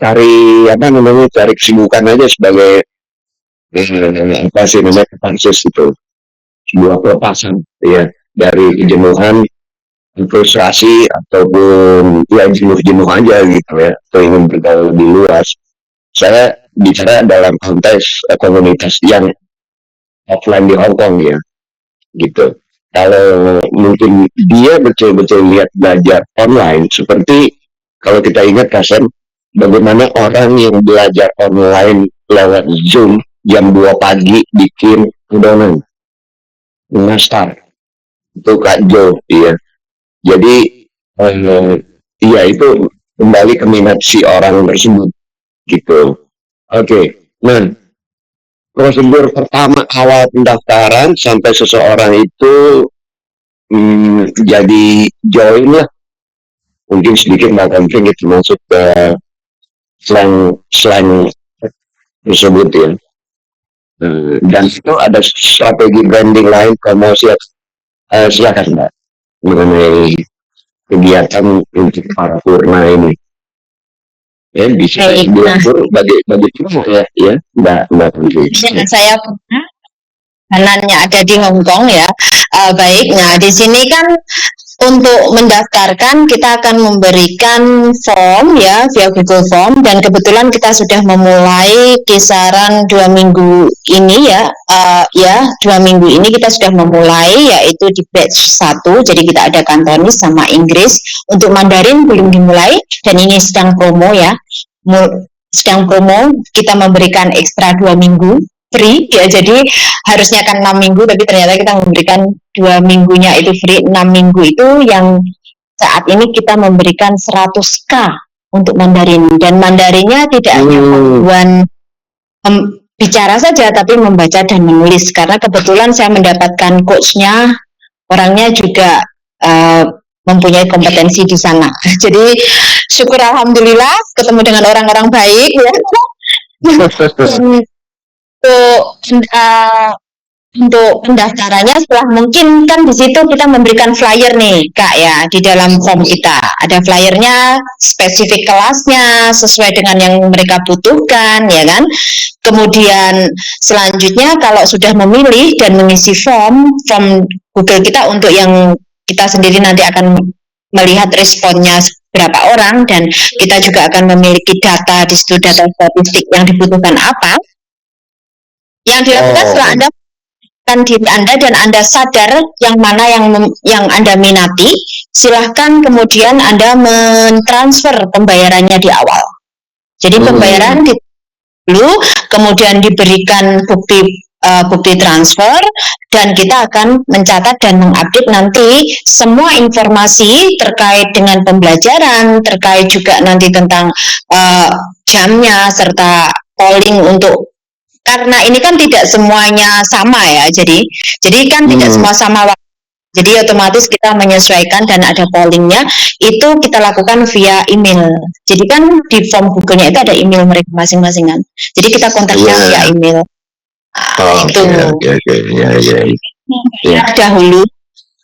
L: cari cari kesibukan aja sebagai apa sih namanya pansus itu, sebuah pelepasan ya dari kejenuhan, frustrasi ataupun ya jenuh aja gitu ya, atau ingin bergaul lebih luas. Saya bicara dalam konteks komunitas yang offline di Hong Kong ya, gitu. Kalau mungkin dia betul-betul lihat belajar online, seperti kalau kita ingat Kasen, bagaimana orang yang belajar online lewat Zoom jam 2 pagi bikin adonan nastar itu Kak Jo ya. Jadi iya itu kembali ke minat si orang tersebut gitu. Oke. Nah, prosedur pertama awal pendaftaran sampai seseorang itu jadi join lah. Mungkin sedikit Mbak Konfling itu masuk ke slang tersebut ya. Dan itu ada strategi branding lain, promosi. Silakan Mbak mengenai kegiatan untuk para purna ini. Ya bisa bilang bagi ya Mbak Putri.
M: Saya pernah kanannya ada di Hong Kong ya. Baik, nah di sini kan untuk mendaftarkan kita akan memberikan form ya via Google Form, dan kebetulan kita sudah memulai kisaran 2 minggu ini ya, 2 minggu ini kita sudah memulai yaitu di batch 1, jadi kita ada Kantonis sama Inggris. Untuk Mandarin belum dimulai dan ini sedang promo ya, kita memberikan ekstra 2 minggu free ya, jadi harusnya kan 6 minggu tapi ternyata kita memberikan 2 minggunya itu free. 6 minggu itu yang saat ini kita memberikan 100k untuk Mandarin, dan Mandarinnya tidak hanya kemampuan bicara saja tapi membaca dan menulis, karena kebetulan saya mendapatkan coachnya orangnya juga mempunyai kompetensi di sana. Jadi syukur alhamdulillah ketemu dengan orang-orang baik ya. Untuk pendaftarannya setelah mungkin kan di situ kita memberikan flyer nih Kak ya, di dalam form kita ada flyernya, spesifik kelasnya sesuai dengan yang mereka butuhkan ya kan. Kemudian selanjutnya kalau sudah memilih dan mengisi form Google kita untuk yang kita sendiri nanti akan melihat responnya berapa orang, dan kita juga akan memiliki data di situ, data statistik yang dibutuhkan apa. Yang dilakukan setelah Anda kan diri Anda dan Anda sadar yang mana yang Anda minati, silahkan kemudian Anda mentransfer pembayarannya di awal. Jadi pembayaran dulu, kemudian diberikan bukti transfer, dan kita akan mencatat dan mengupdate nanti semua informasi terkait dengan pembelajaran, terkait juga nanti tentang jamnya serta polling untuk, karena ini kan tidak semuanya sama ya, jadi kan tidak semua sama waktu. Jadi otomatis kita menyesuaikan dan ada pollingnya, itu kita lakukan via email. Jadi kan di form Google-nya itu ada email mereka masing-masing kan. Jadi kita kontaknya via email. Itu dahulu.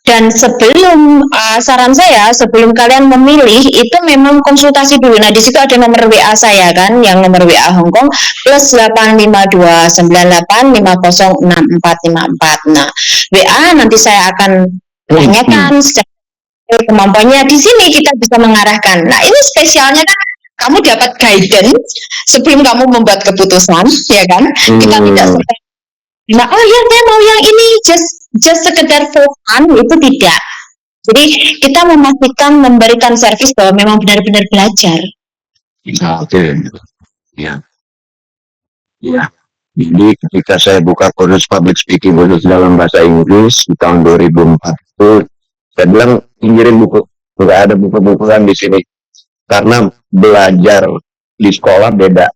M: Dan sebelum saran saya, sebelum kalian memilih itu memang konsultasi dulu. Nah di situ ada nomor WA saya kan, yang nomor WA Hong Kong +85298506454. Nah WA nanti saya akan tanyakan secara kemampuannya. Di sini kita bisa mengarahkan. Nah ini spesialnya kan kamu dapat guidance sebelum kamu membuat keputusan, ya kan? Kita tidak nah, oh ya saya mau yang ini just sekedar for fun, itu tidak. Jadi kita memastikan memberikan servis bahwa memang benar-benar belajar.
L: Oke. Ya. Jadi ketika saya buka kursus public speaking khusus dalam bahasa Inggris di tahun 2004 itu, saya bilang pinggirin buku, nggak ada buku-buku kan di sini, karena belajar di sekolah beda.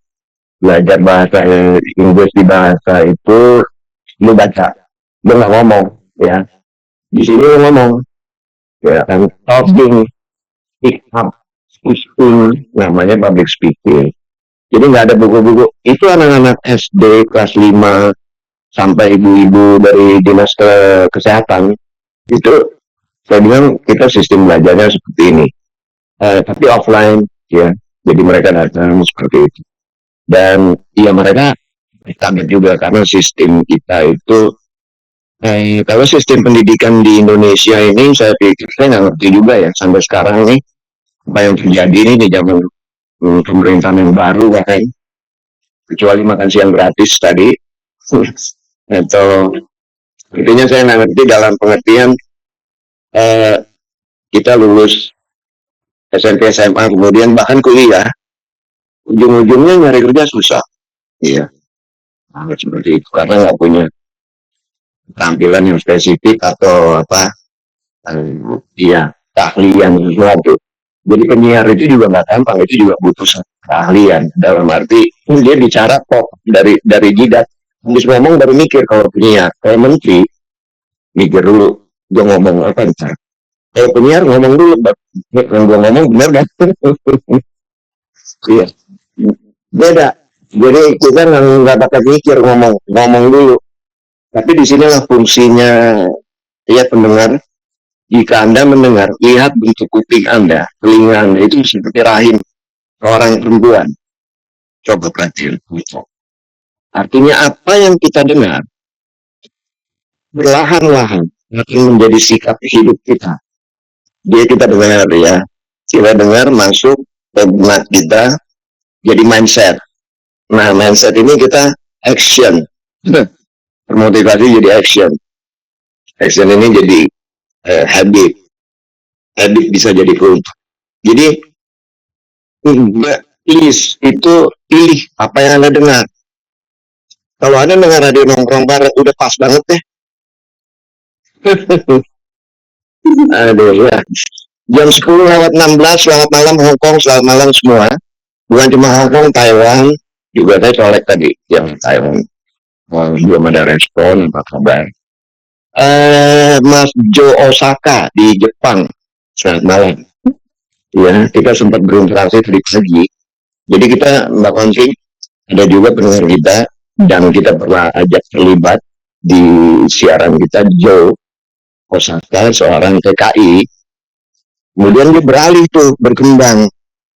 L: Belajar bahasa Inggris di bahasa itu lu baca, lu nggak ngomong ya. Di sini lu ngomong ya kan, talking, speak up, speaking, namanya public speaking. Jadi nggak ada buku-buku. Itu anak-anak SD kelas 5 sampai ibu-ibu dari dinas kesehatan itu, saya bilang kita sistem belajarnya seperti ini, tapi offline ya. Jadi mereka datang seperti itu, dan ya mereka kaget juga karena sistem kita itu, kalau sistem pendidikan di Indonesia ini saya pikir, saya nggak ngerti juga ya sampai sekarang nih apa yang terjadi ini di zaman pemerintahan yang baru kan, kecuali makan siang gratis tadi atau intinya saya nggak ngerti dalam pengertian kita lulus SMP SMA kemudian bahkan kuliah, ujung-ujungnya nyari kerja susah, iya. Seperti itu karena nggak punya tampilan yang spesifik atau apa, keahlian sesuatu. Jadi penyiar itu juga nggak gampang, itu juga butuh keahlian dalam arti dia bicara kok dari jidat, habis ngomong baru mikir. Kalau penyiar, kalau menteri mikir dulu gue ngomong apa ntar. Kalau penyiar ngomong dulu, yang gue ngomong bener kan? Iya, beda. Jadi kita nggak pakai mikir, ngomong dulu. Tapi di sinilah fungsinya ya pendengar. Jika Anda mendengar, lihat bentuk kuping Anda, telinga Anda itu seperti rahim orang perempuan. Coba perhatiin. Artinya apa yang kita dengar perlahan-lahan akan menjadi sikap hidup kita. Dia kita dengar ya, kita dengar masuk ke benak kita, jadi mindset. Nah, mindset ini kita action, termotivasi jadi action. Action ini jadi habit bisa jadi kultur. Jadi please itu pilih apa yang Anda dengar. Kalau Anda dengar radio nongkrong bareng udah pas banget deh. Aduh ya. Jam 10:16, selamat malam Hongkong, selamat malam semua. Bukan cuma Hongkong, Taiwan, juga saya colek tadi yang Taiwan. Belum ada respon, apa kabar? Mas Jo Osaka di Jepang, selamat malam. Ya, kita sempat berinteraksi tadi pagi. Jadi kita Mbak Konsi, ada juga pendengar kita yang kita pernah ajak terlibat di siaran kita, Jo Osaka, seorang TKI. Kemudian dia beralih tuh, berkembang.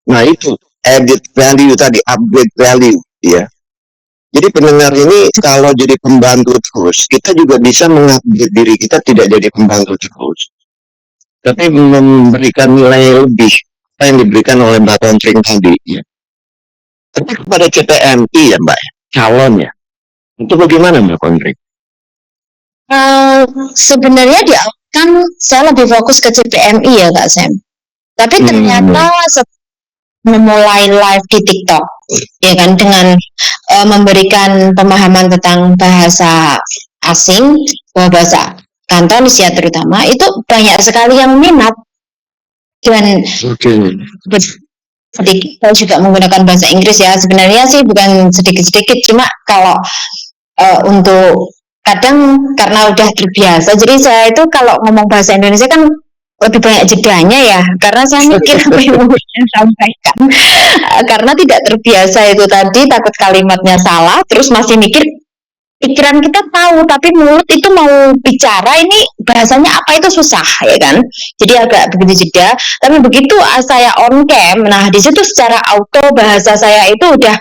L: Nah itu added value tadi, upgrade value, ya. Jadi pendengar ini kalau jadi pembantu terus, kita juga bisa mengupgrade diri kita, tidak jadi pembantu terus, tapi memberikan nilai lebih apa yang diberikan oleh Mbak Tontring tadi, ya. Tapi kepada CPMI ya Mbak, calonnya, itu bagaimana Mbak Tontring?
M: Sebenarnya di awal kan saya lebih fokus ke CPMI ya Kak Sam. Tapi ternyata memulai live di TikTok, ya kan, dengan memberikan pemahaman tentang bahasa asing, bahasa Kantonis ya terutama, itu banyak sekali yang minat. Dan sedikit saya juga menggunakan bahasa Inggris ya. Sebenarnya sih bukan sedikit-sedikit, cuma kalau untuk kadang karena udah terbiasa, jadi saya itu kalau ngomong bahasa Indonesia kan lebih banyak jedanya ya, karena saya mikir apa yang mau saya sampaikan, karena tidak terbiasa itu tadi, takut kalimatnya salah, terus masih mikir, pikiran kita tahu tapi mulut itu mau bicara ini bahasanya apa itu susah ya kan, jadi agak begitu jeda. Tapi begitu saya on cam, nah di situ secara auto bahasa saya itu udah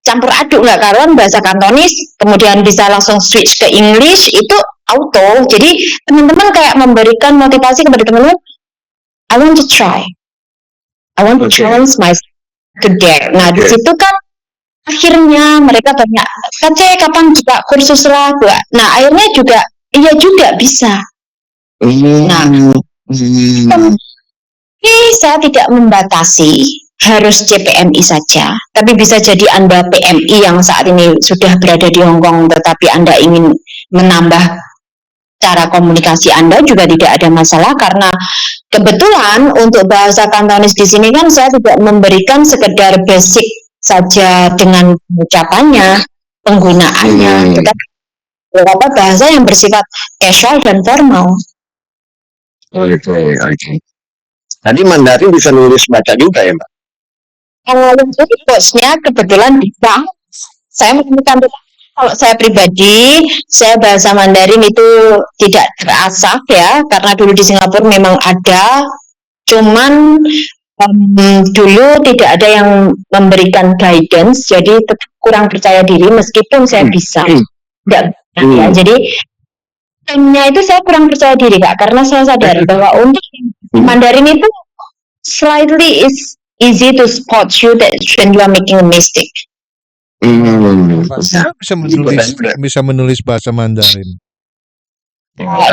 M: campur aduk, nggak karuan bahasa Kantonis, kemudian bisa langsung switch ke English, itu auto. Jadi teman-teman kayak memberikan motivasi kepada teman-teman, I want to try, I want to challenge myself to dare. Nah di situ kan akhirnya mereka banyak, Kak kapan juga kursus lah, nah akhirnya juga iya juga bisa. Nah saya tidak membatasi harus CPMI saja, tapi bisa jadi Anda PMI yang saat ini sudah berada di Hong Kong, tetapi Anda ingin menambah cara komunikasi Anda juga tidak ada masalah, karena kebetulan untuk bahasa Kantonis di sini kan saya tidak memberikan sekedar basic saja dengan ucapannya, penggunaannya, tetapi beberapa bahasa yang bersifat casual dan formal.
L: Oke. Tadi Mandarin bisa nulis baca juga ya Mbak?
M: Kalau ini bosnya kebetulan bisa. Saya menemukan kalau saya pribadi, saya bahasa Mandarin itu tidak terasah ya, karena dulu di Singapura memang ada, cuman dulu tidak ada yang memberikan guidance, jadi tetap kurang percaya diri meskipun saya bisa. Tidak, ya, jadi timnya itu saya kurang percaya diri Kak, karena saya sadar bahwa untuk Mandarin itu slightly is easy to spot you that when you are making a mistake.
K: Bisa menulis bahasa Mandarin.
M: Nah,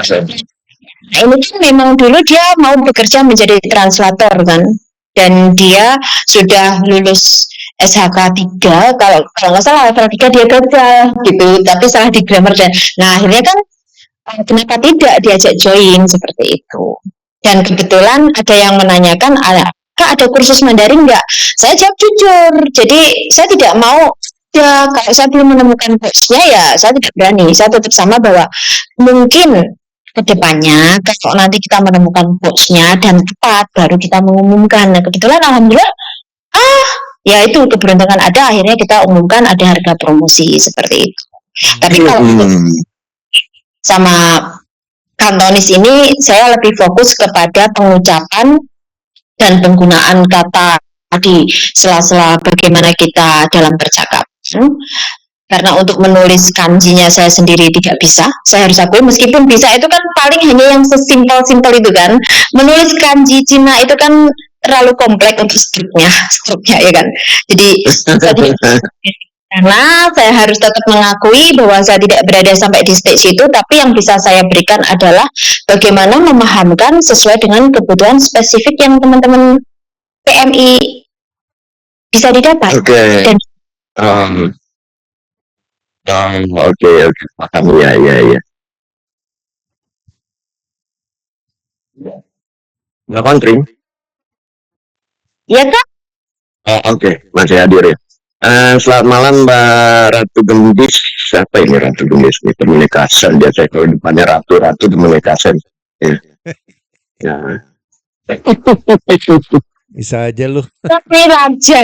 M: ini kan memang dulu dia mau bekerja menjadi translator kan, dan dia sudah lulus SHK 3, kalau nggak salah level 3 dia gagal gitu, tapi salah di grammar, dan nah akhirnya kan kenapa tidak diajak join seperti itu. Dan kebetulan ada yang menanyakan, Kak ada kursus Mandarin nggak? Saya jawab jujur, jadi saya tidak mau ya, kalau saya belum menemukan coachnya ya saya tidak berani. Saya tetap sama bahwa mungkin kedepannya kalau nanti kita menemukan coachnya dan tepat baru kita mengumumkan. Nah kebetulan alhamdulillah ya itu keberuntungan ada, akhirnya kita umumkan ada harga promosi seperti itu. Tapi kalau sama Kantonis ini saya lebih fokus kepada pengucapan dan penggunaan kata di sela-sela bagaimana kita dalam bercakap. Karena untuk menulis kanjinya saya sendiri tidak bisa. Saya harus akui meskipun bisa itu kan paling hanya yang sesimpel-simpel itu kan. Menulis kanji Cina itu kan terlalu kompleks untuk struknya ya kan. Jadi karena saya harus tetap mengakui bahwa saya tidak berada sampai di stage itu, tapi yang bisa saya berikan adalah bagaimana memahamkan sesuai dengan kebutuhan spesifik yang teman-teman PMI bisa didapat.
L: Oke.
M: Dan
L: Oke, paham ya. Nggak country?
M: ya kan?
L: Oke, masih hadir ya. Selamat malam Mbak Ratu Gendis. Siapa ini Ratu Gendis? Ini Temenikasen. Biasanya kalau depannya Ratu Temenikasen. Ya. Ya.
K: Bisa aja lu.
M: Tapi raja.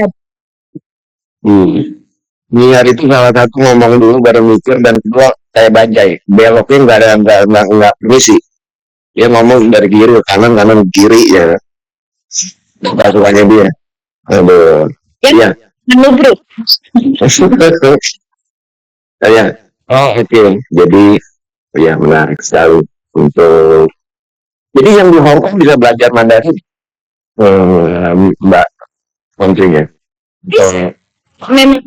L: Niar itu salah satu ngomong dulu baru mikir, dan kedua kayak bajai. Beloknya nggak permisi. Dia ngomong dari kiri ke kanan ke kiri ya. Pasukannya dia. Aduh. Iya.
M: Bro.
L: Ya. Oke. Jadi ya menarik sekali untuk. Jadi yang di Hong Kong bisa belajar Mandarin, Mbak Kontrinya.
M: Memang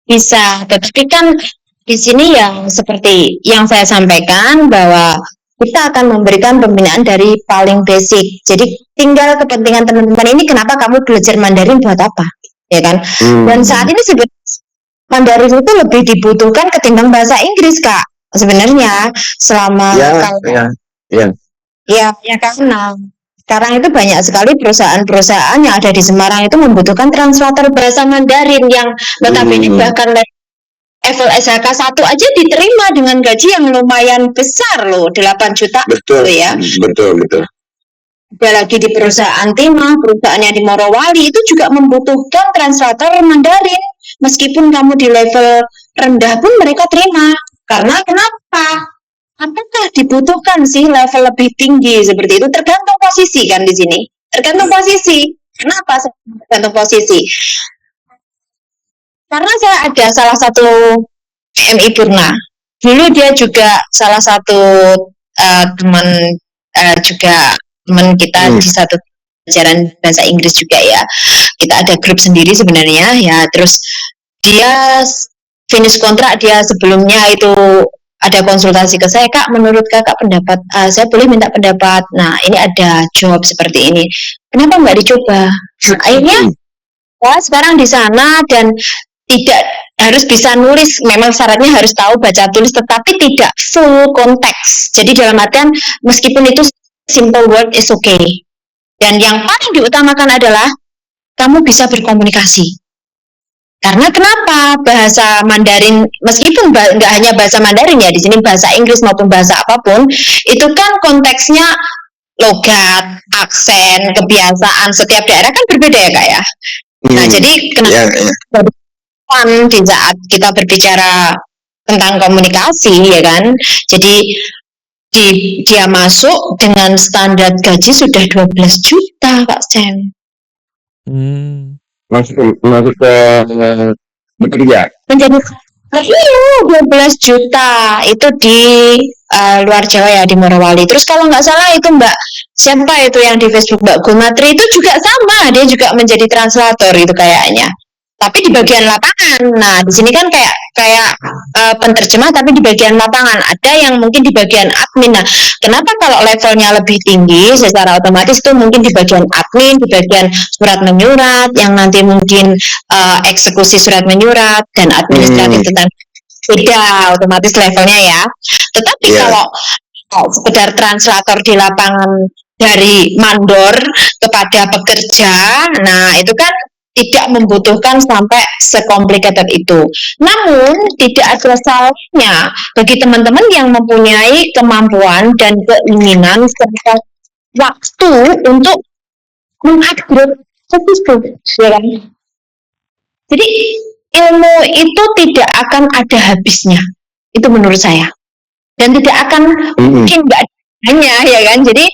M: bisa, tetapi kan di sini yang seperti yang saya sampaikan bahwa kita akan memberikan pembinaan dari paling basic. Jadi tinggal kepentingan teman-teman ini, kenapa kamu belajar Mandarin buat apa, ya kan? Dan saat ini sebenarnya Mandarin itu lebih dibutuhkan ketimbang bahasa Inggris, Kak. Sebenarnya selama karena sekarang itu banyak sekali perusahaan-perusahaan yang ada di Semarang itu membutuhkan translator bahasa Mandarin yang notabene bahkan level SHK 1 aja diterima dengan gaji yang lumayan besar loh, 8 juta.
L: Betul
M: ya.
L: Betul.
M: Ada lagi di perusahaan Timah, perusahaannya di Morowali itu juga membutuhkan translator Mandarin. Meskipun kamu di level rendah pun mereka terima. Karena kenapa? Apakah dibutuhkan sih level lebih tinggi seperti itu? Tergantung posisi kan di sini. Tergantung posisi. Kenapa tergantung posisi? Karena saya ada salah satu PMI Purna. Dulu dia juga salah satu teman kita di satu pelajaran bahasa Inggris juga ya. Kita ada grup sendiri sebenarnya ya. Terus dia finish kontrak, dia sebelumnya itu ada konsultasi ke saya, Kak, menurut Kakak pendapat, saya boleh minta pendapat. Nah, ini ada job seperti ini. Kenapa nggak dicoba? Nah, akhirnya sekarang di sana dan tidak harus bisa nulis, memang syaratnya harus tahu baca tulis, tetapi tidak full konteks. Jadi dalam artian meskipun itu simple word is okay. Dan yang paling diutamakan adalah kamu bisa berkomunikasi. Karena kenapa? Bahasa Mandarin, meskipun nggak hanya bahasa Mandarin ya, di sini bahasa Inggris maupun bahasa apapun, itu kan konteksnya logat, aksen, kebiasaan setiap daerah kan berbeda ya, Kak ya. Nah, jadi kenapa di saat kita berbicara tentang komunikasi ya kan, jadi dia masuk dengan standar gaji sudah 12 juta, Kak Sam.
L: Masuk ke bekerja.
M: Menjadi 12 juta itu di luar Jawa ya, di Morowali. Terus kalau nggak salah itu Mbak, siapa itu yang di Facebook, Mbak Gumatri itu juga sama, dia juga menjadi translator itu kayaknya. Tapi di bagian lapangan. Nah, di sini kan kayak penterjemah tapi di bagian lapangan. Ada yang mungkin di bagian admin. Nah, kenapa kalau levelnya lebih tinggi secara otomatis itu mungkin di bagian admin, di bagian surat menyurat, yang nanti mungkin eksekusi surat menyurat dan administratif tentang beda otomatis levelnya ya. Tetapi kalau sekedar translator di lapangan dari mandor kepada pekerja, nah itu kan tidak membutuhkan sampai sekomplikated itu. Namun tidak ada salahnya bagi teman-teman yang mempunyai kemampuan dan keinginan serta waktu untuk mengupgrade sesuatu, ya kan? Jadi ilmu itu tidak akan ada habisnya, itu menurut saya, dan tidak akan mungkin nggak hanya ya kan. Jadi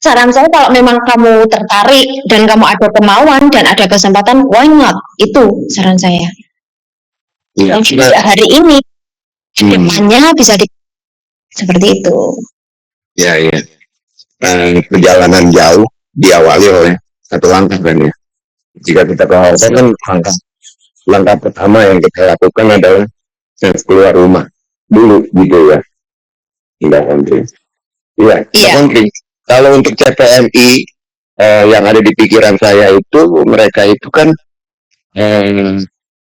M: saran saya kalau memang kamu tertarik dan kamu ada kemauan dan ada kesempatan, why not? Itu saran saya.
L: Iya.
M: yang tidak hari ini, depannya bisa seperti itu.
L: Ya, ya. Perjalanan jauh diawali oleh satu langkah kan ya. Jika kita perhatikan kan langkah pertama yang kita lakukan adalah keluar rumah dulu gitu ya. Tidak penting. Iya, tidak penting. Kalau untuk CPNI yang ada di pikiran saya itu mereka itu kan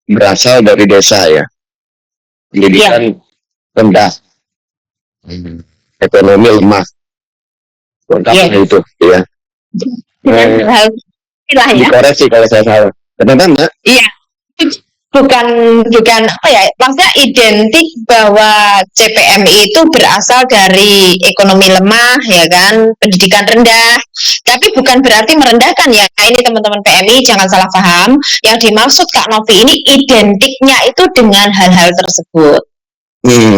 L: berasal dari desa ya. Pendidikan rendah, ekonomi lemah. Lengkapnya itu ya. Dikoreksi kalau saya salah. Benar Mbak?
M: Iya. Bukan apa ya, maksudnya identik bahwa CPMI itu berasal dari ekonomi lemah ya kan, pendidikan rendah, tapi bukan berarti merendahkan ya. Ini teman-teman PMI jangan salah paham, yang dimaksud Kak Novi ini identiknya itu dengan hal-hal tersebut.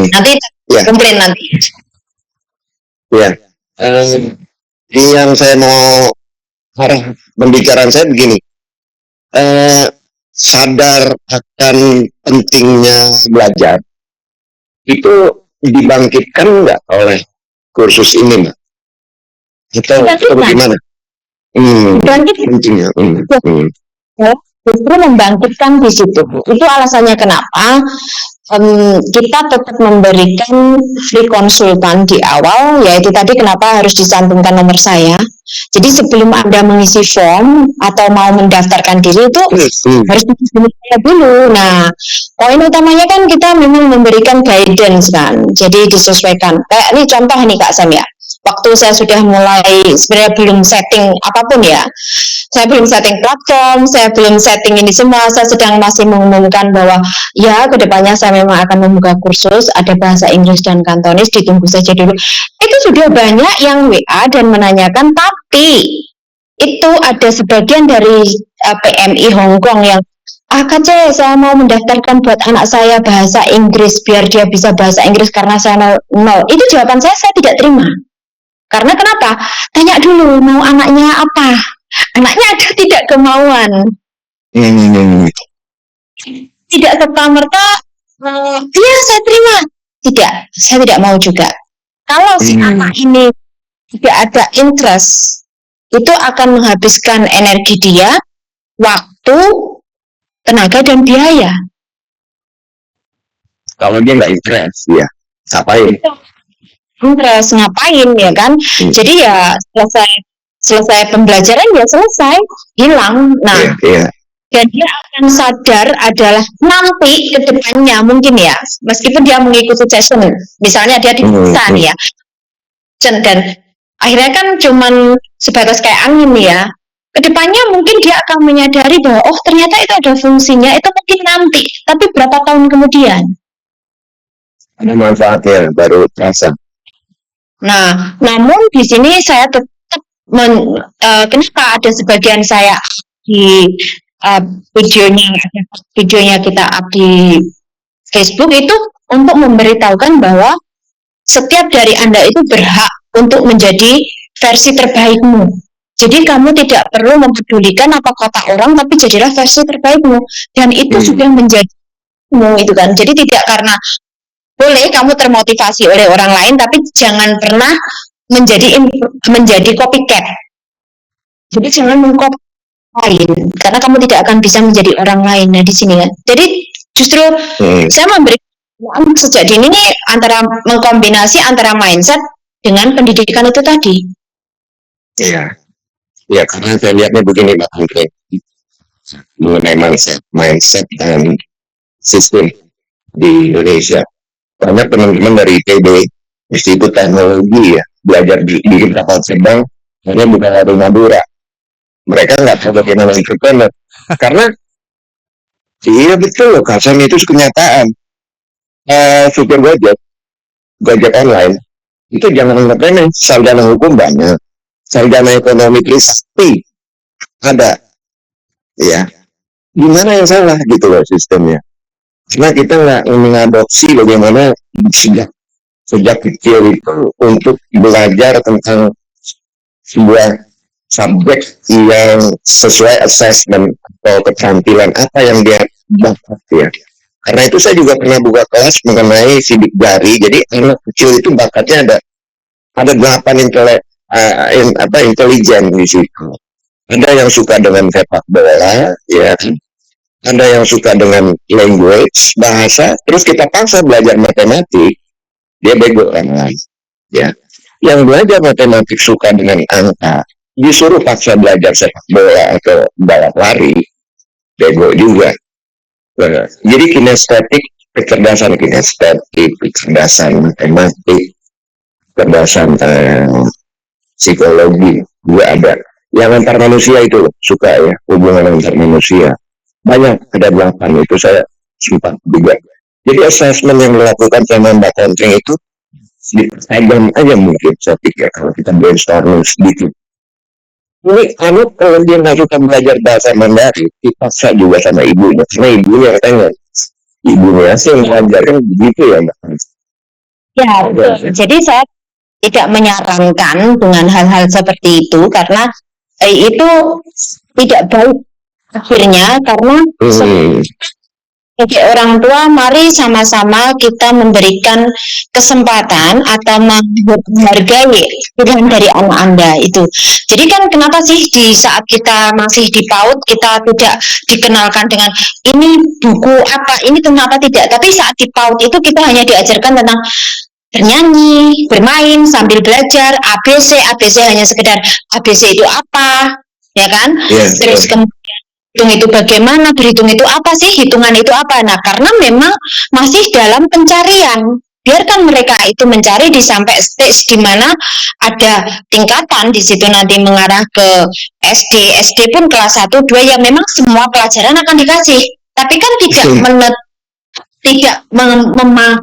M: Nanti komplain nanti.
L: Ya, yang saya mau arah pembicaraan saya begini, sadar akan pentingnya belajar itu dibangkitkan nggak oleh kursus ini, Mbak? Atau bagaimana? Pentingnya.
M: Justru membangkitkan di situ. Itu alasannya kenapa kita tetap memberikan free konsultan di awal, yaitu tadi kenapa harus dicantumkan nomor saya. Jadi sebelum Anda mengisi form atau mau mendaftarkan diri itu harus dihubungi saya dulu. Nah, poin utamanya kan kita memang memberikan guidance kan. Jadi disesuaikan. Kayak ini contoh nih Kak Sam ya. Waktu saya sudah mulai sebenarnya belum setting apapun ya. Saya belum setting platform, saya belum setting ini semua. Saya sedang masih mengumumkan bahwa ya kedepannya saya memang akan membuka kursus ada bahasa Inggris dan Kantonis, ditunggu saja dulu. Itu sudah banyak yang WA dan menanyakan, tapi itu ada sebagian dari PMI Hong Kong yang Kak C, saya mau mendaftarkan buat anak saya bahasa Inggris biar dia bisa bahasa Inggris karena saya nol. Itu jawaban saya tidak terima. Karena kenapa? Tanya dulu mau anaknya apa. Anaknya ada tidak kemauan. Tidak serta-merta iya saya terima. Tidak, saya tidak mau juga. Kalau si anak ini tidak ada interest, itu akan menghabiskan energi dia, waktu, tenaga dan biaya.
L: Kalau dia nggak interest, ya ngapain?
M: Interest ngapain ya kan? Jadi ya selesai pembelajaran ya selesai, hilang. Nah, dan dia akan sadar adalah nanti ke depannya mungkin ya, meskipun dia mengikuti session, misalnya dia di perusahaan ya, dan akhirnya kan cuman sebatas kayak angin ya. Kedepannya mungkin dia akan menyadari bahwa oh ternyata itu ada fungsinya, itu mungkin nanti, tapi berapa tahun kemudian.
L: Ada manfaatnya baru terasa.
M: Nah, namun di sini saya tetap kenapa ada sebagian saya di videonya kita up di Facebook itu untuk memberitahukan bahwa setiap dari Anda itu berhak untuk menjadi versi terbaikmu. Jadi kamu tidak perlu mempedulikan apa kata orang, tapi jadilah versi terbaikmu. Dan itu sudah menjadimu itu kan. Jadi tidak karena boleh kamu termotivasi oleh orang lain, tapi jangan pernah menjadi copycat. Jadi jangan mengcopy lain, karena kamu tidak akan bisa menjadi orang lain. Nah di sini kan. Jadi justru saya memberikan sejak dini ini antara mengkombinasi antara mindset dengan pendidikan itu tadi.
L: Iya, ya karena saya lihatnya begini Mbak Andre, mengenai mindset dan sistem di Indonesia. Banyak teman-teman dari ITB, Institut Teknologi ya, belajar bikin kapal terbang, hanya bukan dari Madura. Mereka nggak tahu bagaimana entrepreneur. Karena, iya betul loh, Kasam itu kenyataan. Supir Gojek online, itu jangan entrepreneur, sarjana hukum banyak, sarjana ekonomi pasti ada. Ya, gimana yang salah gitu loh sistemnya. Karena kita nggak mengadopsi bagaimana sejak kecil itu untuk belajar tentang sebuah subjek yang sesuai assessment atau keterampilan apa yang dia dapat ya. Karena itu saya juga pernah buka kelas mengenai sidik jari. Jadi anak kecil itu bakatnya ada 8 intelijen di situ. Ada yang suka dengan sepak bola, ya. Ada yang suka dengan language, bahasa. Terus kita paksa belajar matematik, dia bego kan, ya. Yang belajar matematik suka dengan angka, disuruh paksa belajar sepak bola atau balap lari, bego juga. Jadi kinestetik, kecerdasan kinestetik, kecerdasan matematik, kecerdasan psikologi juga ada. Yang antar manusia itu suka ya, hubungan antar manusia. Banyak, ada 8 itu saya sempat juga. Jadi assessment yang dilakukan sama Mbak Kontreng itu dipertajam aja mungkin, saya pikir kalau kita brainstorming sedikit. Ini kalau dia nggak suka belajar bahasa Mandarin, dipaksa juga sama ibunya. Karena ibunya katanya, ibunya sih yang mengajarkan begitu ya Mbak.
M: Ya, jadi saya tidak menyarankan dengan hal-hal seperti itu karena itu tidak baik akhirnya, karena sebagai orang tua mari sama-sama kita memberikan kesempatan atau menghargai pilihan dari anak Anda itu. Jadi kan kenapa sih di saat kita masih di PAUD kita tidak dikenalkan dengan ini buku apa, ini tentang apa, tidak, tapi saat di PAUD itu kita hanya diajarkan tentang bernyanyi, bermain sambil belajar, ABC hanya sekedar ABC itu apa, ya kan? Terus kemudian hitung itu bagaimana, berhitung itu apa sih, hitungan itu apa. Nah, karena memang masih dalam pencarian, biarkan mereka itu mencari di sampai stage di mana ada tingkatan di situ nanti mengarah ke SD pun kelas 1, 2 yang memang semua pelajaran akan dikasih, tapi kan tidak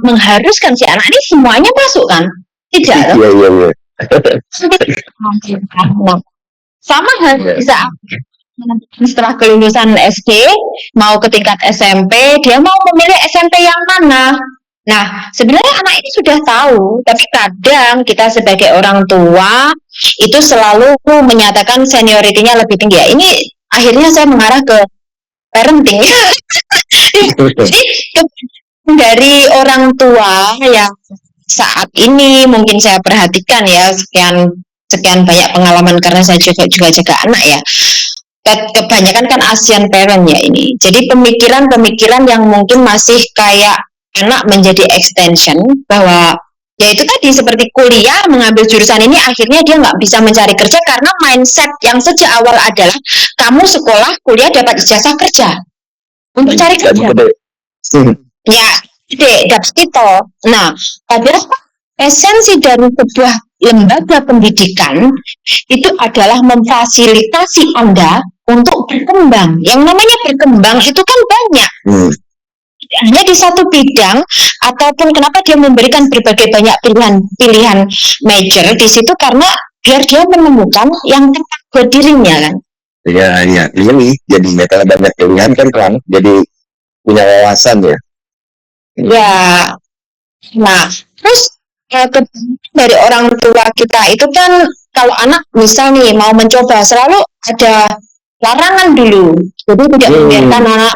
M: mengharuskan si anak ini semuanya masuk kan? Tidak. Sama halnya saat setelah kelulusan SD mau ke tingkat SMP, dia mau memilih SMP yang mana. Nah, sebenarnya anak ini sudah tahu, tapi kadang kita sebagai orang tua itu selalu menyatakan senioritinya lebih tinggi. Ya, ini akhirnya saya mengarah ke parenting. Jadi dari orang tua yang saat ini mungkin saya perhatikan ya, sekian banyak pengalaman karena saya juga jaga anak ya. Kebanyakan kan Asian parent ya ini. Jadi pemikiran yang mungkin masih kayak anak menjadi extension, bahwa ya itu tadi seperti kuliah mengambil jurusan ini akhirnya dia nggak bisa mencari kerja karena mindset yang sejak awal adalah kamu sekolah kuliah dapat ijazah kerja untuk cari kerja. Ya, dapat itu. Nah, padahal esensi dari sebuah lembaga pendidikan itu adalah memfasilitasi Anda untuk berkembang. Yang namanya berkembang itu kan banyak. Hanya di satu bidang, ataupun kenapa dia memberikan berbagai banyak pilihan major di situ, karena biar dia menemukan yang tepat buat dirinya kan.
L: Iya, ini jadi metode banyak pilihan kan, jadi punya wawasan ya.
M: Ya, nah terus dari orang tua kita itu kan kalau anak misal nih mau mencoba selalu ada larangan dulu, jadi tidak membiarkan anak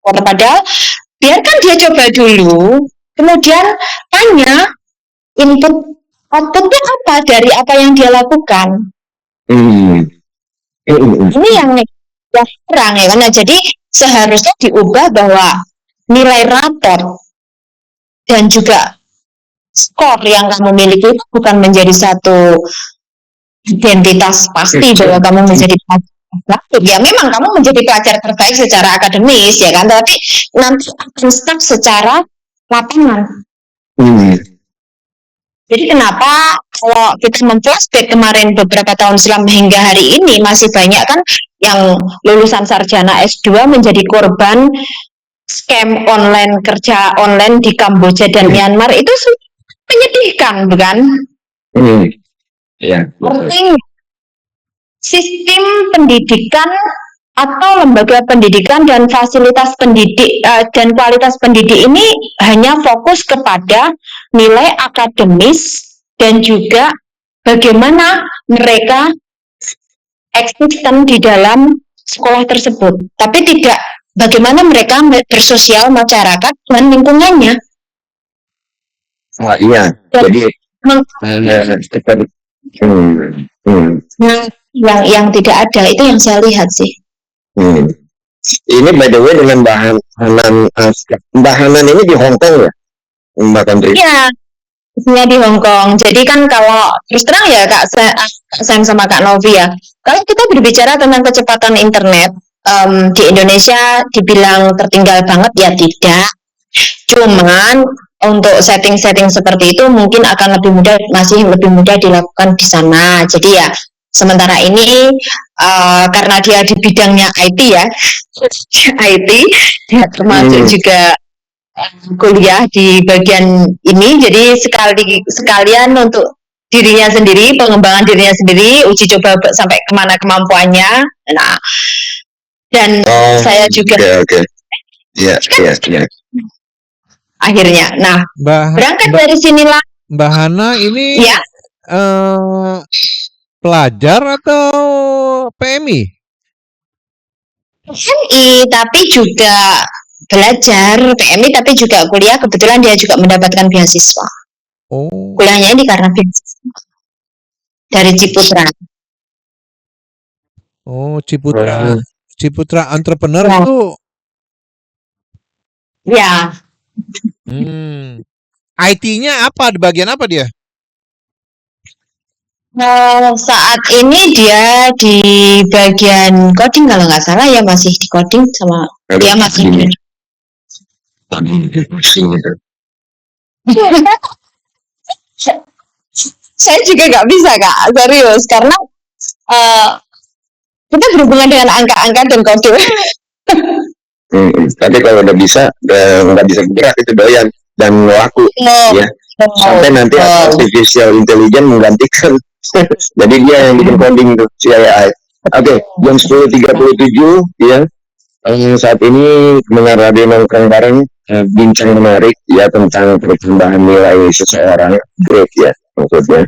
M: padahal biarkan dia coba dulu, kemudian tanya outputnya apa dari apa yang dia lakukan. Ini yang kurang ya, karena jadi seharusnya diubah bahwa nilai rapor dan juga skor yang kamu miliki itu bukan menjadi satu identitas pasti bahwa kamu menjadi pelajar terbaik. Ya memang kamu menjadi pelajar terbaik secara akademis ya kan, tapi nanti akan stuck secara lapangan. Jadi kenapa kalau kita memflashback kemarin beberapa tahun silam hingga hari ini masih banyak kan yang lulusan sarjana S2 menjadi korban scam online, kerja online di Kamboja dan Myanmar, itu menyedihkan, bukan?
L: Ya.
M: Penting sistem pendidikan atau lembaga pendidikan dan fasilitas pendidik dan kualitas pendidik ini hanya fokus kepada nilai akademis dan juga bagaimana mereka eksisten di dalam sekolah tersebut, tapi tidak bagaimana mereka bersosial masyarakat dan lingkungannya.
L: Wah, iya. Jadi seperti
M: yang tidak ada itu yang saya lihat sih.
L: Ini by the way dengan bahanan ini di Hong Kong ya, Mbak Kandri?
M: Iya, isinya di Hong Kong. Jadi kan kalau terus terang ya Kak Sam sama Kak Novi ya, kalau kita berbicara tentang kecepatan internet di Indonesia dibilang tertinggal banget ya tidak. Cuman untuk setting-setting seperti itu mungkin akan masih lebih mudah dilakukan di sana. Jadi ya sementara ini karena dia di bidangnya IT ya, IT dia termasuk juga kuliah di bagian ini, jadi sekalian untuk dirinya sendiri, pengembangan dirinya sendiri, uji coba sampai kemana kemampuannya. Nah, dan saya juga
L: Iya.
M: akhirnya, nah berangkat dari sinilah.
K: Mbak Hana ini
M: ya.
K: Pelajar atau PMI?
M: PMI tapi juga belajar, PMI tapi juga kuliah, kebetulan dia juga mendapatkan beasiswa. Kuliahnya ini karena beasiswa dari Ciputra.
K: Ciputra Entrepreneur itu.
M: Ya.
K: IT-nya apa? Di bagian apa dia?
M: Saat ini dia di bagian coding kalau nggak salah ya, masih di coding sama dia masih di saya juga nggak bisa Kak, serius, karena kita berhubungan dengan angka-angka dan kode.
L: Tapi kalau udah bisa, nggak bisa bergerak itu doyan dan laku ya. Sampai nanti artificial intelligence menggantikan. Jadi dia yang bikin coding tuh si AI. Oke, jam 10.37 ya. Saat ini mendengar radio nongkrong bareng, bincang menarik ya tentang perkembangan nilai seseorang, grade ya maksudnya,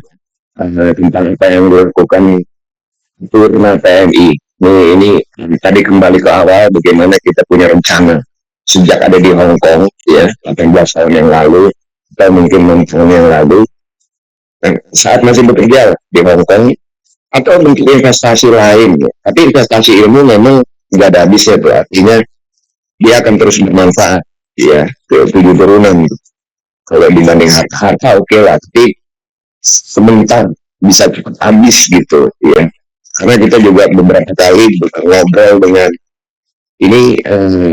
L: tentang apa yang dilakukan Purna PMI. Ini tadi kembali ke awal bagaimana kita punya rencana sejak ada di Hong Kong ya 18 tahun yang lalu atau mungkin 6 tahun yang lalu, saat masih bekerja di Hong Kong atau mungkin investasi lain ya. Tapi investasi ilmu memang nggak ada habisnya tuh, artinya dia akan terus bermanfaat ya ke 7 turunan gitu. Kalau dibanding harta oke lah, tapi sebentar bisa cepat habis gitu ya. Karena kita juga beberapa kali ngobrol dengan ini,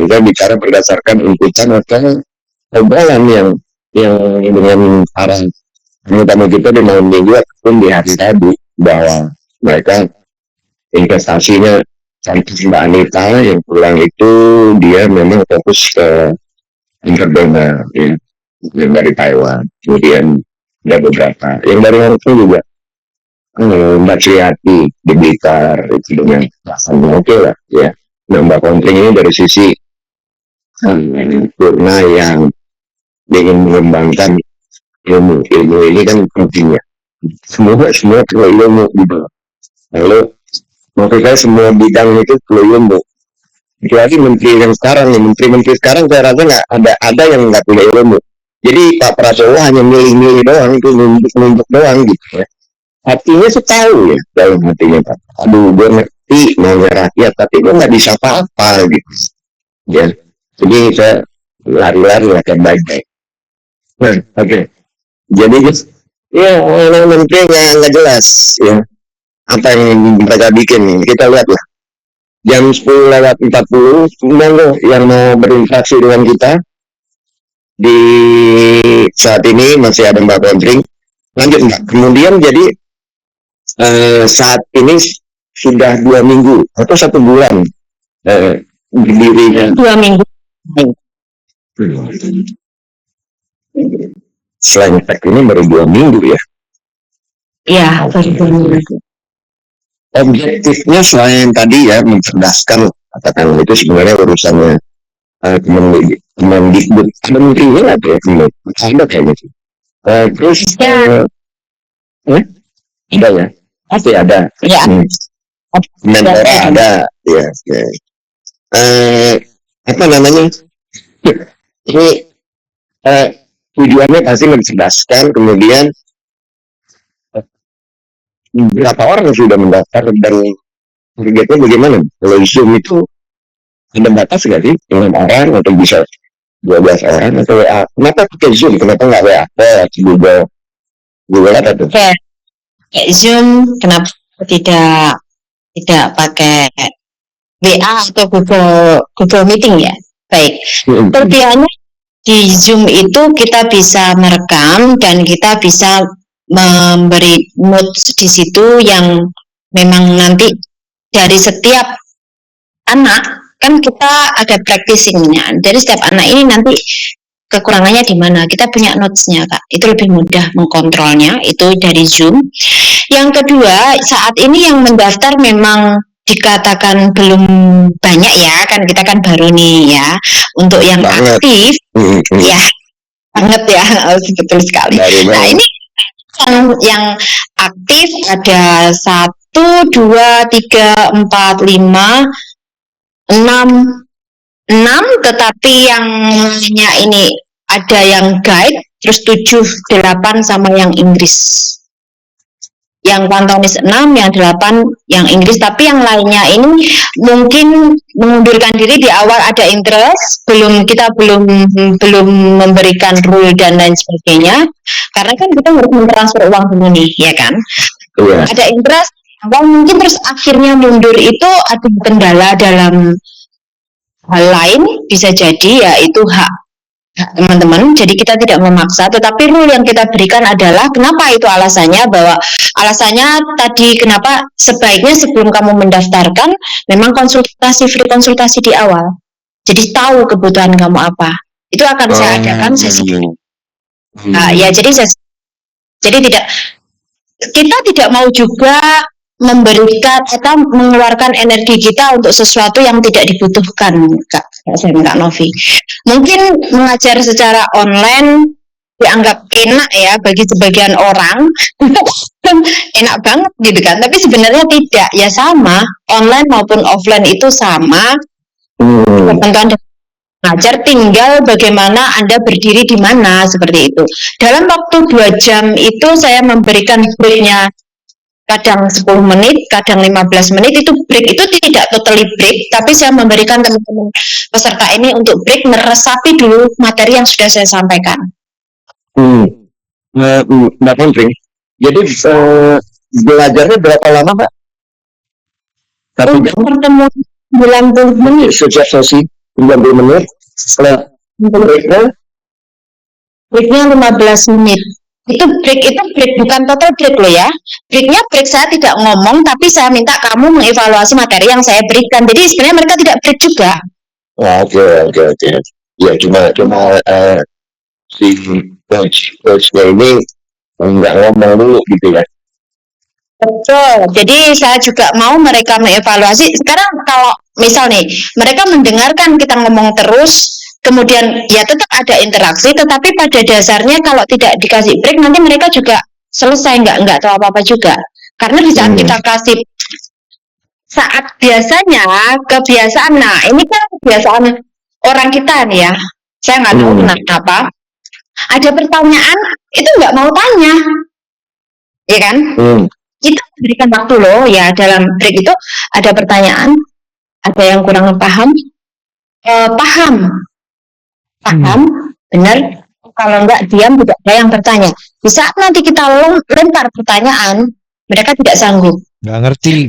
L: kita bicara berdasarkan inputan atau obrolan yang dengan para tamu kita di malam minggu ataupun di hari tadi, bahwa mereka investasinya seperti Mbak Anita yang pulang itu dia memang fokus ke entrepreneur ya, yang dari Taiwan. Kemudian ada beberapa yang dari Hong Kong juga, Mbak Triati di Blitar itu dengan rasanya oke lah ya. Nah, Mbak Kontring ini dari sisi Purna yang ingin mengembangkan ilmu ini kan pentingnya. Semua perlu ilmu gitu. Lalu mereka semua bidang itu perlu ilmu. Lagi menteri yang sekarang, menteri sekarang saya rasa nggak ada yang nggak punya ilmu. Jadi Pak Prabowo hanya milih-milih doang, itu numpuk doang gitu ya. Hatinya sih tahu ya, dalam hatinya Pak. Aduh, gue ngerti maunya rakyat, tapi gue nggak bisa apa-apa gitu. Ya, jadi saya lari-lari lah kayak baik-baik. Nah, oke. Jadi ya orang menteri nggak jelas ya apa yang mereka bikin nih. Kita lihat lah. Jam 10:40, monggo yang mau berinteraksi dengan kita di saat ini masih ada Mbak Kontring. Lanjut Mbak. Kemudian jadi saat ini sudah 2 minggu atau 1 bulan berdirinya.
M: 2 minggu.
L: Selain tech ini baru 2 minggu ya?
M: Iya, baru 2 minggu.
L: Objektifnya selain tadi ya mencerdaskan, katakan itu sebenarnya urusannya Kemendikbud, menterinya apa ya, ada kayaknya sih. Terus ada ya? Pasti ada.
M: Ya.
L: Menpora ada, ya. apa namanya, ini tujuannya pasti mencerdaskan, kemudian berapa orang yang sudah mendaftar dan targetnya bagaimana? Kalau Zoom itu ada batas nggak sih? 6 orang atau bisa 12 orang atau WA? Kenapa pakai Zoom? Kenapa nggak WA? Google apa tuh?
M: Kayak Zoom, kenapa tidak pakai WA atau Google Meeting ya? Baik. Kelebihannya di Zoom itu kita bisa merekam dan kita bisa memberi notes di situ yang memang nanti dari setiap anak kan kita ada practicing-nya. Jadi setiap anak ini nanti kekurangannya di mana, kita punya notes-nya Kak. Itu lebih mudah mengkontrolnya, itu dari Zoom. Yang kedua, saat ini yang mendaftar memang dikatakan belum banyak ya, kan kita kan baru nih ya. Untuk yang aktif, ya banget ya, betul sekali. Nah ini yang aktif ada 1, 2, 3, 4, 5, 6, tetapi yang lainnya ini ada yang guide, terus 7, 8 sama yang Inggris. Yang Kantonis 6, yang 8 yang Inggris, tapi yang lainnya ini mungkin mengundurkan diri di awal ada interest, kita belum memberikan rule dan lain sebagainya, karena kan kita harus mentransfer uang dulu nih, ya kan? Ada interest, awal mungkin terus akhirnya mundur itu ada kendala dalam hal lain, bisa jadi yaitu hak teman-teman, jadi kita tidak memaksa, tetapi rule yang kita berikan adalah kenapa itu alasannya, bahwa alasannya tadi kenapa sebaiknya sebelum kamu mendaftarkan memang free konsultasi di awal, jadi tahu kebutuhan kamu apa, itu akan saya adakan sesi. Ya jadi kita tidak mau juga memberikan atau mengeluarkan energi kita untuk sesuatu yang tidak dibutuhkan, Kak Novi. Mungkin mengajar secara online dianggap enak ya bagi sebagian orang, enak banget gitu kan, tapi sebenarnya tidak, ya sama, online maupun offline itu sama. Ketentuan mengajar, tinggal bagaimana Anda berdiri di mana, seperti itu. Dalam waktu 2 jam itu saya memberikan break-nya kadang 10 menit, kadang 15 menit, itu break, itu tidak totally break, tapi saya memberikan teman-teman peserta ini untuk break, meresapi dulu materi yang sudah saya sampaikan.
L: Mbak Putri, jadi belajarnya berapa lama Mbak?
M: Untuk pertemuan 90 menit.
L: Setiap sesi 90 menit, setelah breaknya 15
M: menit. Itu break bukan total break loh ya. Breaknya break saya tidak ngomong, tapi saya minta kamu mengevaluasi materi yang saya berikan. Jadi sebenarnya mereka tidak break juga.
L: Oke. Ya cuma si coachnya ini nggak ngomong dulu gitu ya.
M: Betul. Jadi saya juga mau mereka mengevaluasi. Sekarang kalau misal nih mereka mendengarkan kita ngomong terus, kemudian ya tetap ada interaksi, tetapi pada dasarnya kalau tidak dikasih break nanti mereka juga selesai nggak tahu apa-apa juga. Karena di saat kita kasih, saat biasanya kebiasaan, nah ini kan kebiasaan orang kita nih ya, saya nggak tahu kenapa ada pertanyaan itu nggak mau tanya, ya kan? Kita berikan waktu loh ya, dalam break itu ada pertanyaan, ada yang kurang paham, paham, benar. Kalau enggak diam, tidak ada yang bertanya. Di saat nanti kita lempar pertanyaan, mereka tidak sanggup.
K: Nggak ngerti.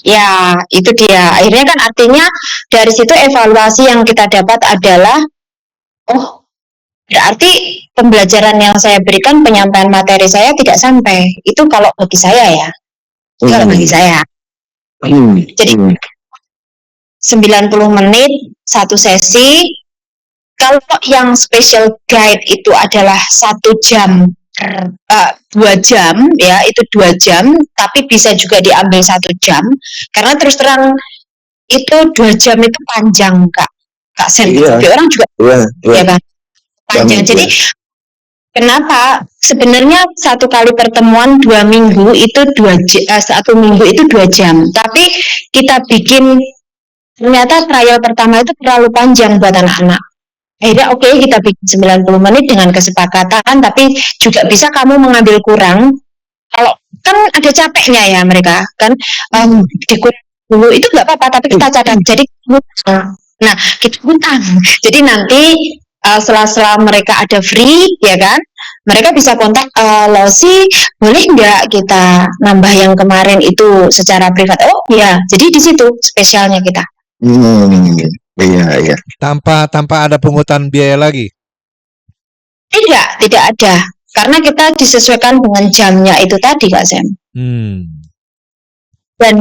M: Ya itu dia. Akhirnya kan artinya dari situ evaluasi yang kita dapat adalah, oh berarti pembelajaran yang saya berikan, penyampaian materi saya tidak sampai. Itu kalau bagi saya ya. Kalau bagi saya. Jadi 90 menit satu sesi. Kalau yang special guide itu adalah 1 jam, 2 jam ya, itu 2 jam, tapi bisa juga diambil 1 jam, karena terus terang itu 2 jam itu panjang Kak Sen. Orang juga ya Bang, panjang. Jadi kenapa sebenarnya 1 kali pertemuan 2 minggu itu 1 minggu itu 2 jam, tapi kita bikin Ternyata trial pertama itu terlalu panjang buat anak-anak. Akhirnya oke, kita bikin 90 menit dengan kesepakatan, tapi juga bisa kamu mengambil kurang. Kalau kan ada capeknya ya mereka kan, dikurang dulu itu nggak apa-apa, tapi kita cadang. Jadi nah kita utang. Jadi nanti setelah mereka ada free ya kan, mereka bisa kontak Losi, boleh nggak kita nambah yang kemarin itu secara privat. Oh ya, jadi di situ spesialnya kita.
L: Iya.
K: Tanpa ada pungutan biaya lagi.
M: Tidak ada. Karena kita disesuaikan dengan jamnya itu tadi, Kak Sam. Dan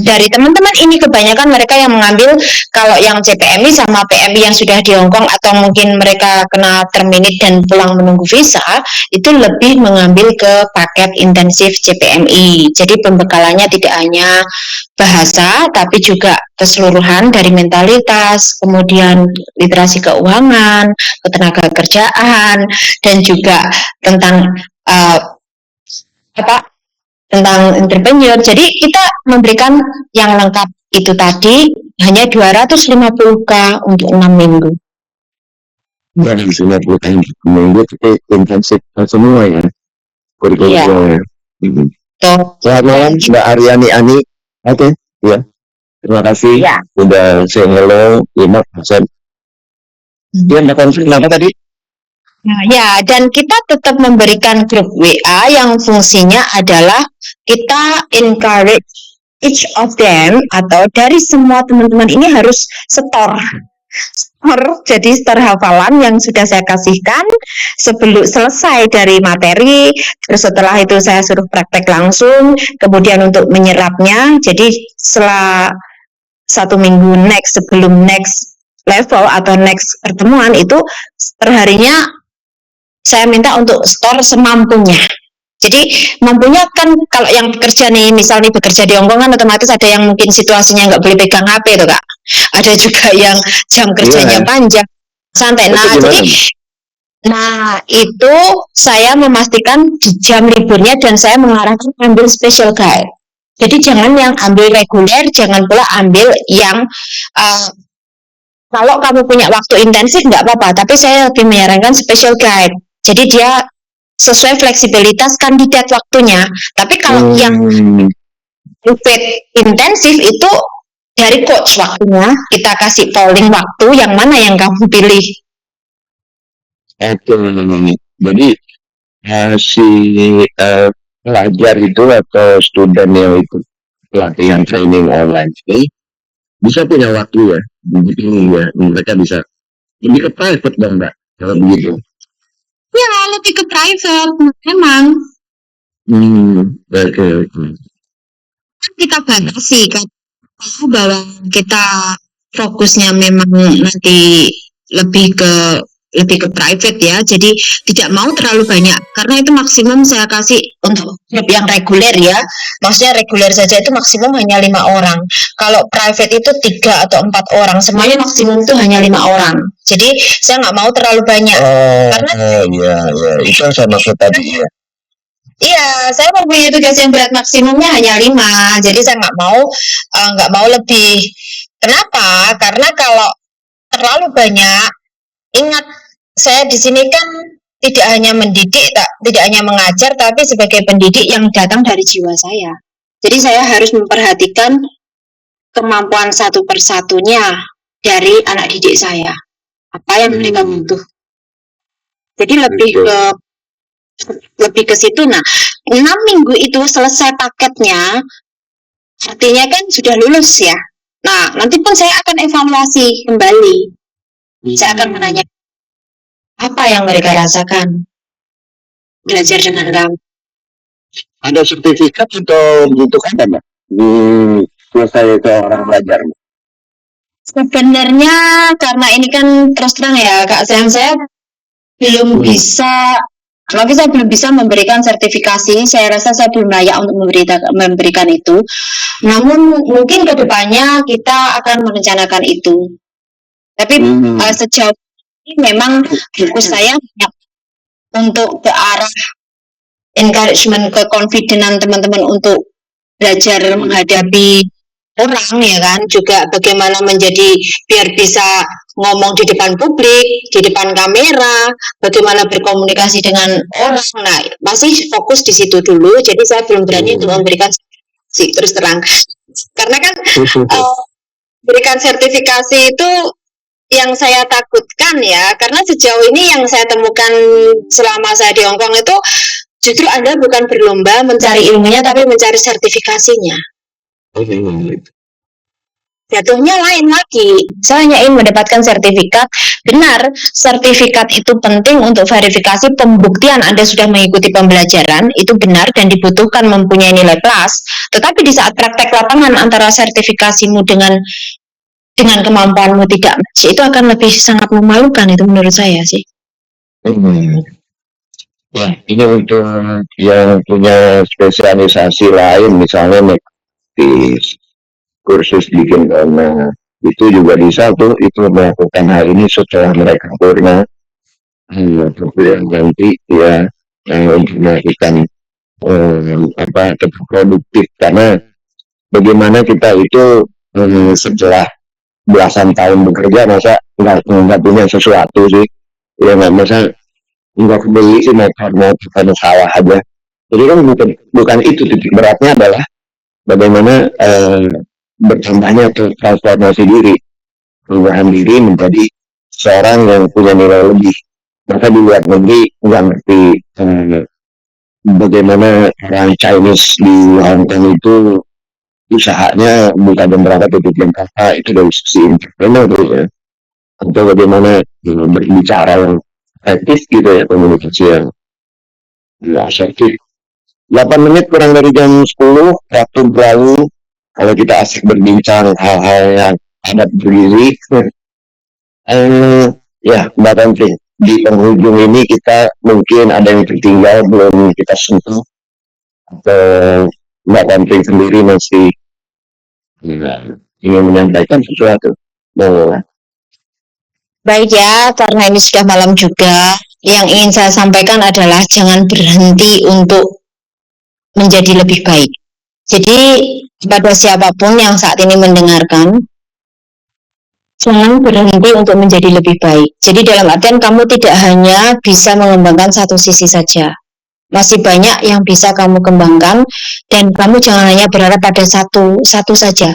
M: dari teman-teman ini kebanyakan mereka yang mengambil, kalau yang CPMI sama PMI yang sudah di Hong Kong atau mungkin mereka kena terminate dan pulang menunggu visa, itu lebih mengambil ke paket intensif CPMI. Jadi pembekalannya tidak hanya bahasa, tapi juga keseluruhan dari mentalitas, kemudian literasi keuangan, ketenaga kerjaan, dan juga tentang tentang entrepreneur. Jadi kita memberikan yang lengkap itu tadi hanya 250K untuk 6 minggu.
L: 250K minggu itu intensif semua ya. Kurikulumnya. Selamat malam Mbak Aryani Ani. Oke, ya. Terima kasih udah say hello 5%. Dia ada konflik apa tadi?
M: Nah, ya, dan kita tetap memberikan grup WA yang fungsinya adalah kita encourage each of them, atau dari semua teman-teman ini harus store. Jadi store hafalan yang sudah saya kasihkan sebelum selesai dari materi, terus setelah itu saya suruh praktek langsung, kemudian untuk menyerapnya, jadi setelah 1 minggu sebelum next level atau next pertemuan itu perharinya saya minta untuk store semampunya. Jadi mampunya kan kalau yang bekerja nih, misalnya bekerja di Hong Kong kan otomatis ada yang mungkin situasinya nggak boleh pegang HP tuh Kak. Ada juga yang jam kerjanya panjang, santai. Nah itu saya memastikan di jam liburnya dan saya mengarahkan ambil special guide. Jadi jangan yang ambil reguler, jangan pula ambil yang kalau kamu punya waktu intensif nggak apa-apa, tapi saya lebih menyarankan special guide. Jadi dia sesuai fleksibilitas kandidat waktunya. Tapi kalau yang intensif itu dari coach waktunya, kita kasih polling waktu yang mana yang kamu pilih.
L: Jadi si pelajar itu atau student yang ikut pelatihan training online ini bisa punya waktu ya, begini ya, mereka bisa lebih ke private dong Mbak, kalau begitu.
M: Ya, lebih ke private, memang.
L: Oke.
M: Kita batasi kan, bahwa kita fokusnya memang nanti lebih ke private ya, jadi tidak mau terlalu banyak, karena itu maksimum saya kasih untuk grup yang reguler ya, maksudnya reguler saja itu maksimum hanya 5 orang, kalau private itu 3 atau 4 orang, semuanya maksimum itu hanya 5 orang, jadi saya nggak mau terlalu banyak, karena
L: itu yang saya maksud tadi ya.
M: Iya, saya mempunyai tugas yang berat maksimumnya hanya 5, jadi saya nggak mau lebih. Kenapa? Karena kalau terlalu banyak, ingat saya di sini kan tidak hanya mendidik, tidak hanya mengajar, tapi sebagai pendidik yang datang dari jiwa saya. Jadi saya harus memperhatikan kemampuan satu persatunya dari anak didik saya. Apa yang mereka butuh. Jadi lebih ke situ. Nah, 6 minggu itu selesai paketnya, artinya kan sudah lulus ya. Nah, nanti pun saya akan evaluasi kembali. Saya akan menanya apa yang mereka rasakan belajar dengan kamu.
L: Ada sertifikat atau butuhkan Mbak di selesai seorang belajar?
M: Sebenarnya karena ini kan terus terang ya Kak Sam, saya belum bisa memberikan sertifikasi. Saya rasa saya belum layak untuk memberikan itu. Namun mungkin kedepannya kita akan merencanakan itu. Tapi sejauh ini memang fokus saya untuk ke arah encouragement, keconfidentan teman-teman untuk belajar menghadapi orang ya kan, juga bagaimana menjadi biar bisa ngomong di depan publik, di depan kamera, bagaimana berkomunikasi dengan orang. Nah, masih fokus di situ dulu. Jadi saya belum berani untuk memberikan terus terang. Karena kan berikan sertifikasi itu yang saya takutkan ya, karena sejauh ini yang saya temukan selama saya di Hong Kong itu justru Anda bukan berlomba mencari ilmunya, tapi mencari sertifikasinya. Jatuhnya lain lagi. Saya hanya ingin mendapatkan sertifikat. Benar, sertifikat itu penting untuk verifikasi pembuktian Anda sudah mengikuti pembelajaran. Itu benar dan dibutuhkan mempunyai nilai plus. Tetapi di saat praktek lapangan antara sertifikasimu dengan kemampuanmu tidak match, itu akan lebih sangat memalukan, itu menurut saya sih.
L: Wah, ini untuk yang punya spesialisasi lain, misalnya di kursus bikin dana, itu juga bisa tuh itu melakukan hal ini setelah mereka purna yang nanti ya untuk melakukan produktif, karena bagaimana kita itu setelah belasan tahun bekerja masa nggak punya sesuatu sih ya, nggak masa nggak kebeli sih motor sawah aja. Jadi kan bukan itu, titik beratnya adalah bagaimana bertambahnya transformasi diri, perubahan diri menjadi seorang yang punya nilai lebih. Maka di luar negeri nggak ngerti bagaimana orang Chinese di Hong Kong itu usahanya buka jam berapa tutup jam berapa, itu dari sisi entrepreneur ya, atau bagaimana berbicara yang etis gitu ya, komunikasi yang asertif. 8 menit kurang dari jam 10 waktu berlalu. Kalau kita asik berbincang hal-hal yang adat bergizi, ya Mbak Tantri, di penghujung ini kita mungkin ada yang tertinggal belum kita sentuh, atau Mbak Tantri sendiri masih ingin menyampaikan sesuatu.
M: Baik ya, karena ini sudah malam juga, yang ingin saya sampaikan adalah jangan berhenti untuk menjadi lebih baik. Jadi kepada siapapun yang saat ini mendengarkan, jangan berhenti untuk menjadi lebih baik. Jadi dalam artian kamu tidak hanya bisa mengembangkan satu sisi saja. Masih banyak yang bisa kamu kembangkan, dan kamu jangan hanya berharap pada satu saja.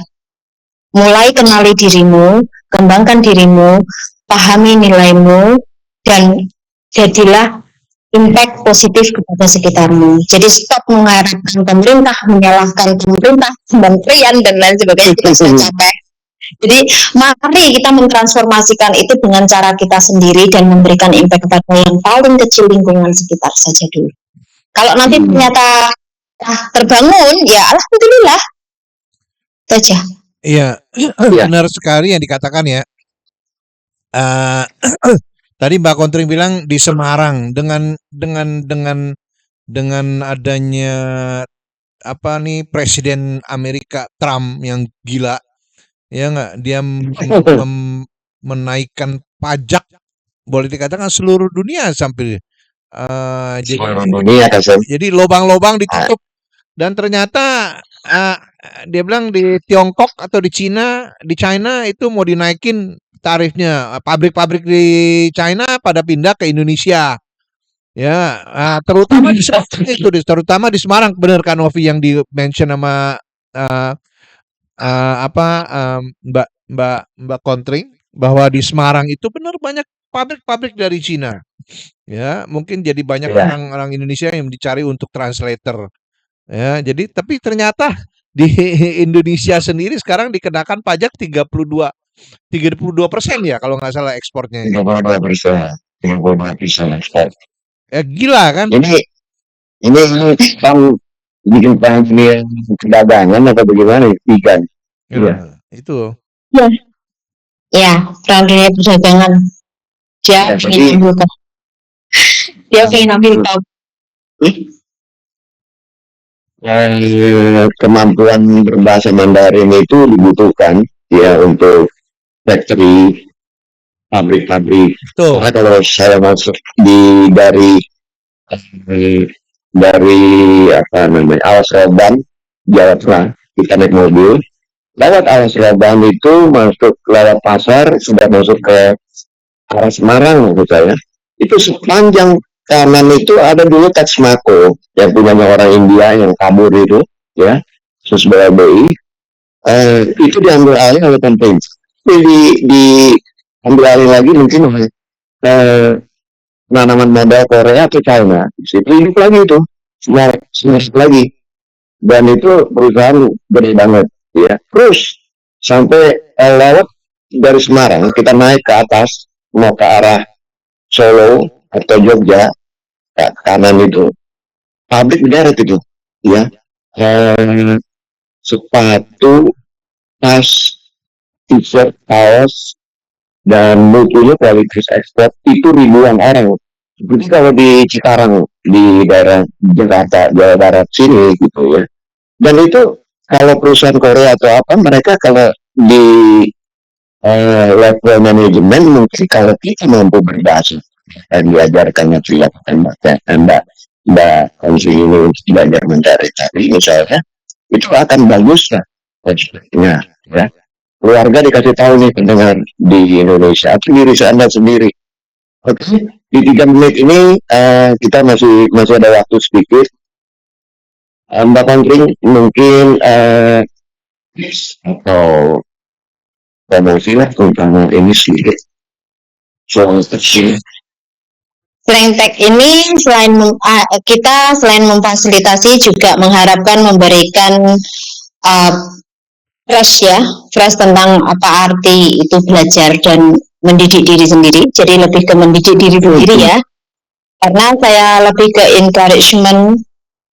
M: Mulai kenali dirimu, kembangkan dirimu, pahami nilaimu, dan jadilah impact positif kepada sekitarmu. Jadi stop mengharapkan pemerintah, menyalahkan pemerintah, kementerian, dan lain sebagainya, itu sudah capek. Jadi mari kita mentransformasikan itu dengan cara kita sendiri dan memberikan impact kepada yang paling kecil, lingkungan sekitar saja dulu. Kalau nanti ternyata terbangun, ya alhamdulillah saja.
K: Iya, benar sekali yang dikatakan ya. Tadi Mbak Kontring bilang di Semarang dengan adanya Presiden Amerika Trump yang gila, ya nggak, dia menaikkan pajak, boleh dikatakan seluruh dunia sampai jadi lubang-lubang ditutup, dan ternyata dia bilang di Tiongkok atau di China itu mau dinaikin tarifnya, pabrik-pabrik di China pada pindah ke Indonesia, ya, terutama di terutama di Semarang, benar kan Novi yang di mention sama Mbak Kontring, bahwa di Semarang itu benar banyak pabrik-pabrik dari Cina, ya, mungkin jadi banyak orang Indonesia yang dicari untuk translator, ya, jadi tapi ternyata di Indonesia sendiri sekarang dikenakan pajak 32% ya kalau nggak salah ekspornya.
L: 52% ekspor.
K: Gila kan?
L: Ini kan bikin pandemi perdagangan atau bagaimana ikan?
K: Iya, itu.
M: Ya, perang dunia perdagangan. Dia ingin ambil
L: kemampuan berbahasa Mandarin itu dibutuhkan ya untuk factory, pabrik-pabrik. Karena kalau saya masuk dari Awas Roban, Jawa Tengah, kita naik mobil, Lewat alas Roban itu masuk lewat pasar, sudah masuk ke arah Semarang maksud saya. Itu sepanjang kanan itu ada dulu Taj Mako yang punyanya orang India yang kabur itu, ya, khusus BLBI. Itu diambil alih oleh pemerintah. Diambil alih lagi mungkin oleh penanaman modal Korea atau China. Di situ hidup lagi itu, smart lagi. Dan itu perusahaan gede banget, ya. Terus sampai lewat dari Semarang kita naik ke atas mau ke arah Solo atau Jogja, ke kanan itu pabrik berderet itu, ya. Sepatu, tas, t-shirt, kaos, dan mutunya kualitas ekspor itu ribuan orang. Seperti kalau di Cikarang di daerah Jakarta, Jawa Barat sini gitu ya. Dan itu kalau perusahaan Korea atau apa mereka kalau di level manajemen mungkin kalau kita mampu berbahasa dan diajarkannya silat mbak konsumsi ini untuk belajar mencari-cari misalnya itu akan bagus lah ya. Keluarga dikasih tahu nih pendengar di Indonesia atau diri Anda sendiri. Oke, di 3 menit ini kita masih ada waktu sedikit. Mbak Kontring mungkin atau promosi lah tentang ini sedikit. Soal kecil.
M: Slangtech ini kita selain memfasilitasi juga mengharapkan memberikan fresh tentang apa arti itu belajar dan mendidik diri sendiri. Jadi lebih ke mendidik diri sendiri ya. Karena saya lebih ke encouragement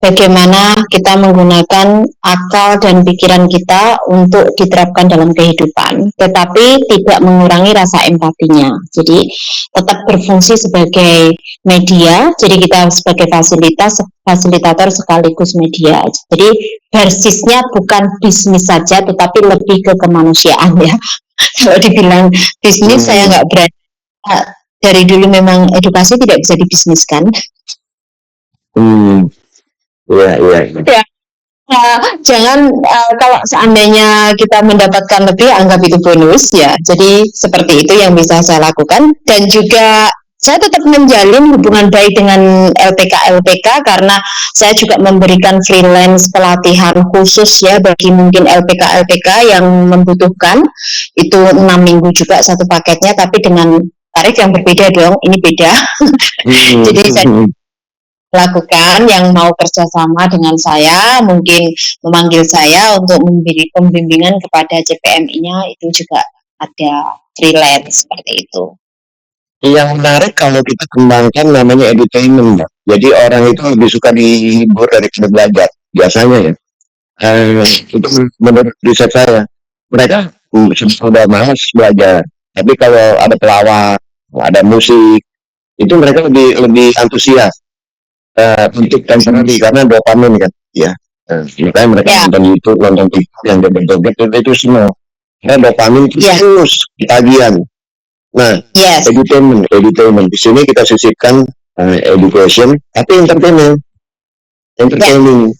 M: bagaimana kita menggunakan akal dan pikiran kita untuk diterapkan dalam kehidupan, tetapi tidak mengurangi rasa empatinya. Jadi tetap berfungsi sebagai media, jadi kita sebagai fasilitator sekaligus media. Jadi basisnya bukan bisnis saja, tetapi lebih ke kemanusiaan ya. Kalau dibilang bisnis, saya nggak berani. Dari dulu memang edukasi tidak bisa dibisniskan. Ya. Jangan kalau seandainya kita mendapatkan lebih anggap itu bonus ya. Jadi seperti itu yang bisa saya lakukan dan juga saya tetap menjalin hubungan baik dengan LPK karena saya juga memberikan freelance pelatihan khusus ya bagi mungkin LPK yang membutuhkan itu 6 minggu juga satu paketnya tapi dengan tarif yang berbeda dong. Ini beda. Jadi saya lakukan yang mau kerjasama dengan saya mungkin memanggil saya untuk memberi pembimbingan kepada CPMI-nya itu juga ada freelance seperti itu.
L: Yang menarik kalau kita kembangkan namanya edutainment, Mbak. Jadi orang itu lebih suka dihibur daripada belajar biasanya ya. Itu menurut riset saya. Mereka sudah malas belajar, tapi kalau ada pelawak, ada musik, itu mereka lebih antusias. Untuk temporary karena dopamin kan ya makanya mereka nonton YouTube nonton TikTok yang joget-joget itu semua karena dopamin itu terus ketagihan. Nah edutainment di sini kita sisipkan education tapi entertaining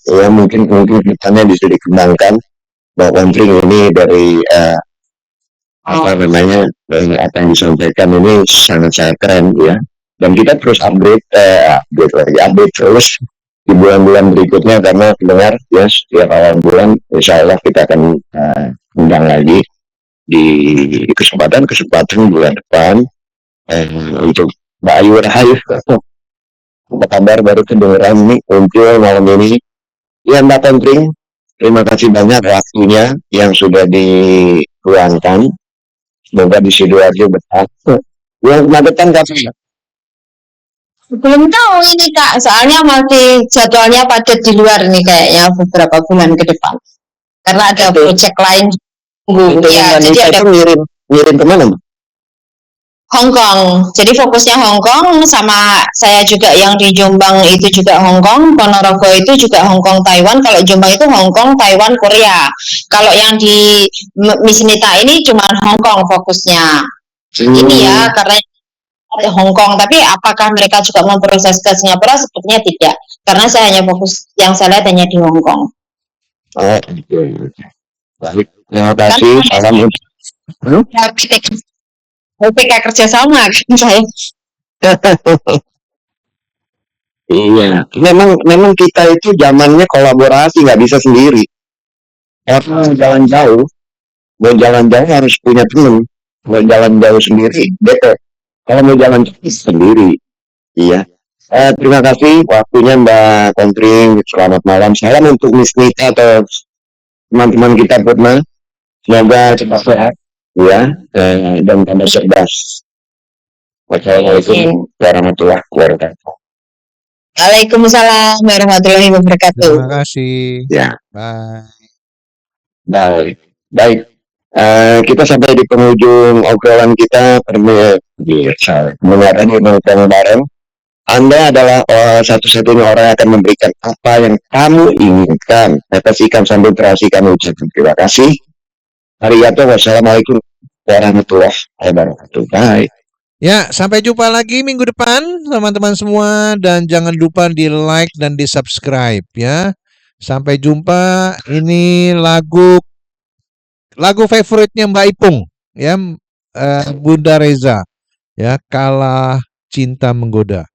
L: ya mungkin kitanya bisa dikembangkan bahwa Kontring ini dari apa yang disampaikan ini sangat keren ya. Dan kita terus update terus di bulan-bulan berikutnya karena pendengar ya setiap awal bulan insya Allah kita akan undang lagi di kesempatan bulan depan untuk Mbak Ayu Rahayu. Apa kabar baru kedengeran nih muncul malam ini ya Mbak Kontring, terima kasih banyak waktunya yang sudah diluangkan, semoga di Sidoarjo betah yang kemacetan kapan ya?
M: Belum tahu ini Kak, soalnya masih jadwalnya padat di luar nih kayaknya beberapa bulan ke depan. Karena ada proyek lain.
L: Ya, jadi ada ngirim kemana?
M: Hong Kong. Jadi fokusnya Hong Kong sama saya juga yang di Jombang itu juga Hong Kong, Ponorogo itu juga Hong Kong, Taiwan. Kalau Jombang itu Hong Kong, Taiwan, Korea. Kalau yang di Miss Nita ini cuma Hong Kong fokusnya. Ini ya karena Hong Kong, tapi apakah mereka juga memproses ke Singapura? Sepertinya tidak, karena saya hanya fokus yang saya lihat hanya di Hong Kong.
L: Baik. Terima kasih. Salam untuk
M: LPK kerjasama kan saya.
L: Iya, memang kita itu zamannya kolaborasi, nggak bisa sendiri. Orang mau jalan jauh harus punya teman. Mau jalan jauh sendiri, bete. Kalau mau jalan jauh sendiri, iya. Terima kasih waktunya Mbak Kontring. Selamat malam. Salam untuk Miss Nita atau teman-teman kita Putma. Semoga cepat sehat, ya, dan tambah cerdas. Wassalamualaikum warahmatullahi wabarakatuh.
M: Waalaikumsalam warahmatullahi wabarakatuh.
K: Terima kasih.
L: Ya,
K: Bye.
L: baik. Kita sampai di penghujung obrolan kita mendengarkan ilmu bareng. Anda adalah satu-satunya orang yang akan memberikan apa yang kamu inginkan. Atas ikan sambil terasi kami ucapkan terima kasih. Arigato, wassalamualaikum warahmatullahi wabarakatuh. Bye.
K: Ya, sampai jumpa lagi minggu depan teman-teman semua, dan jangan lupa di like dan di subscribe ya. Sampai jumpa. Ini lagu favoritnya Mbak Ipung ya, Bunda Reza ya, Kalah Cinta Menggoda.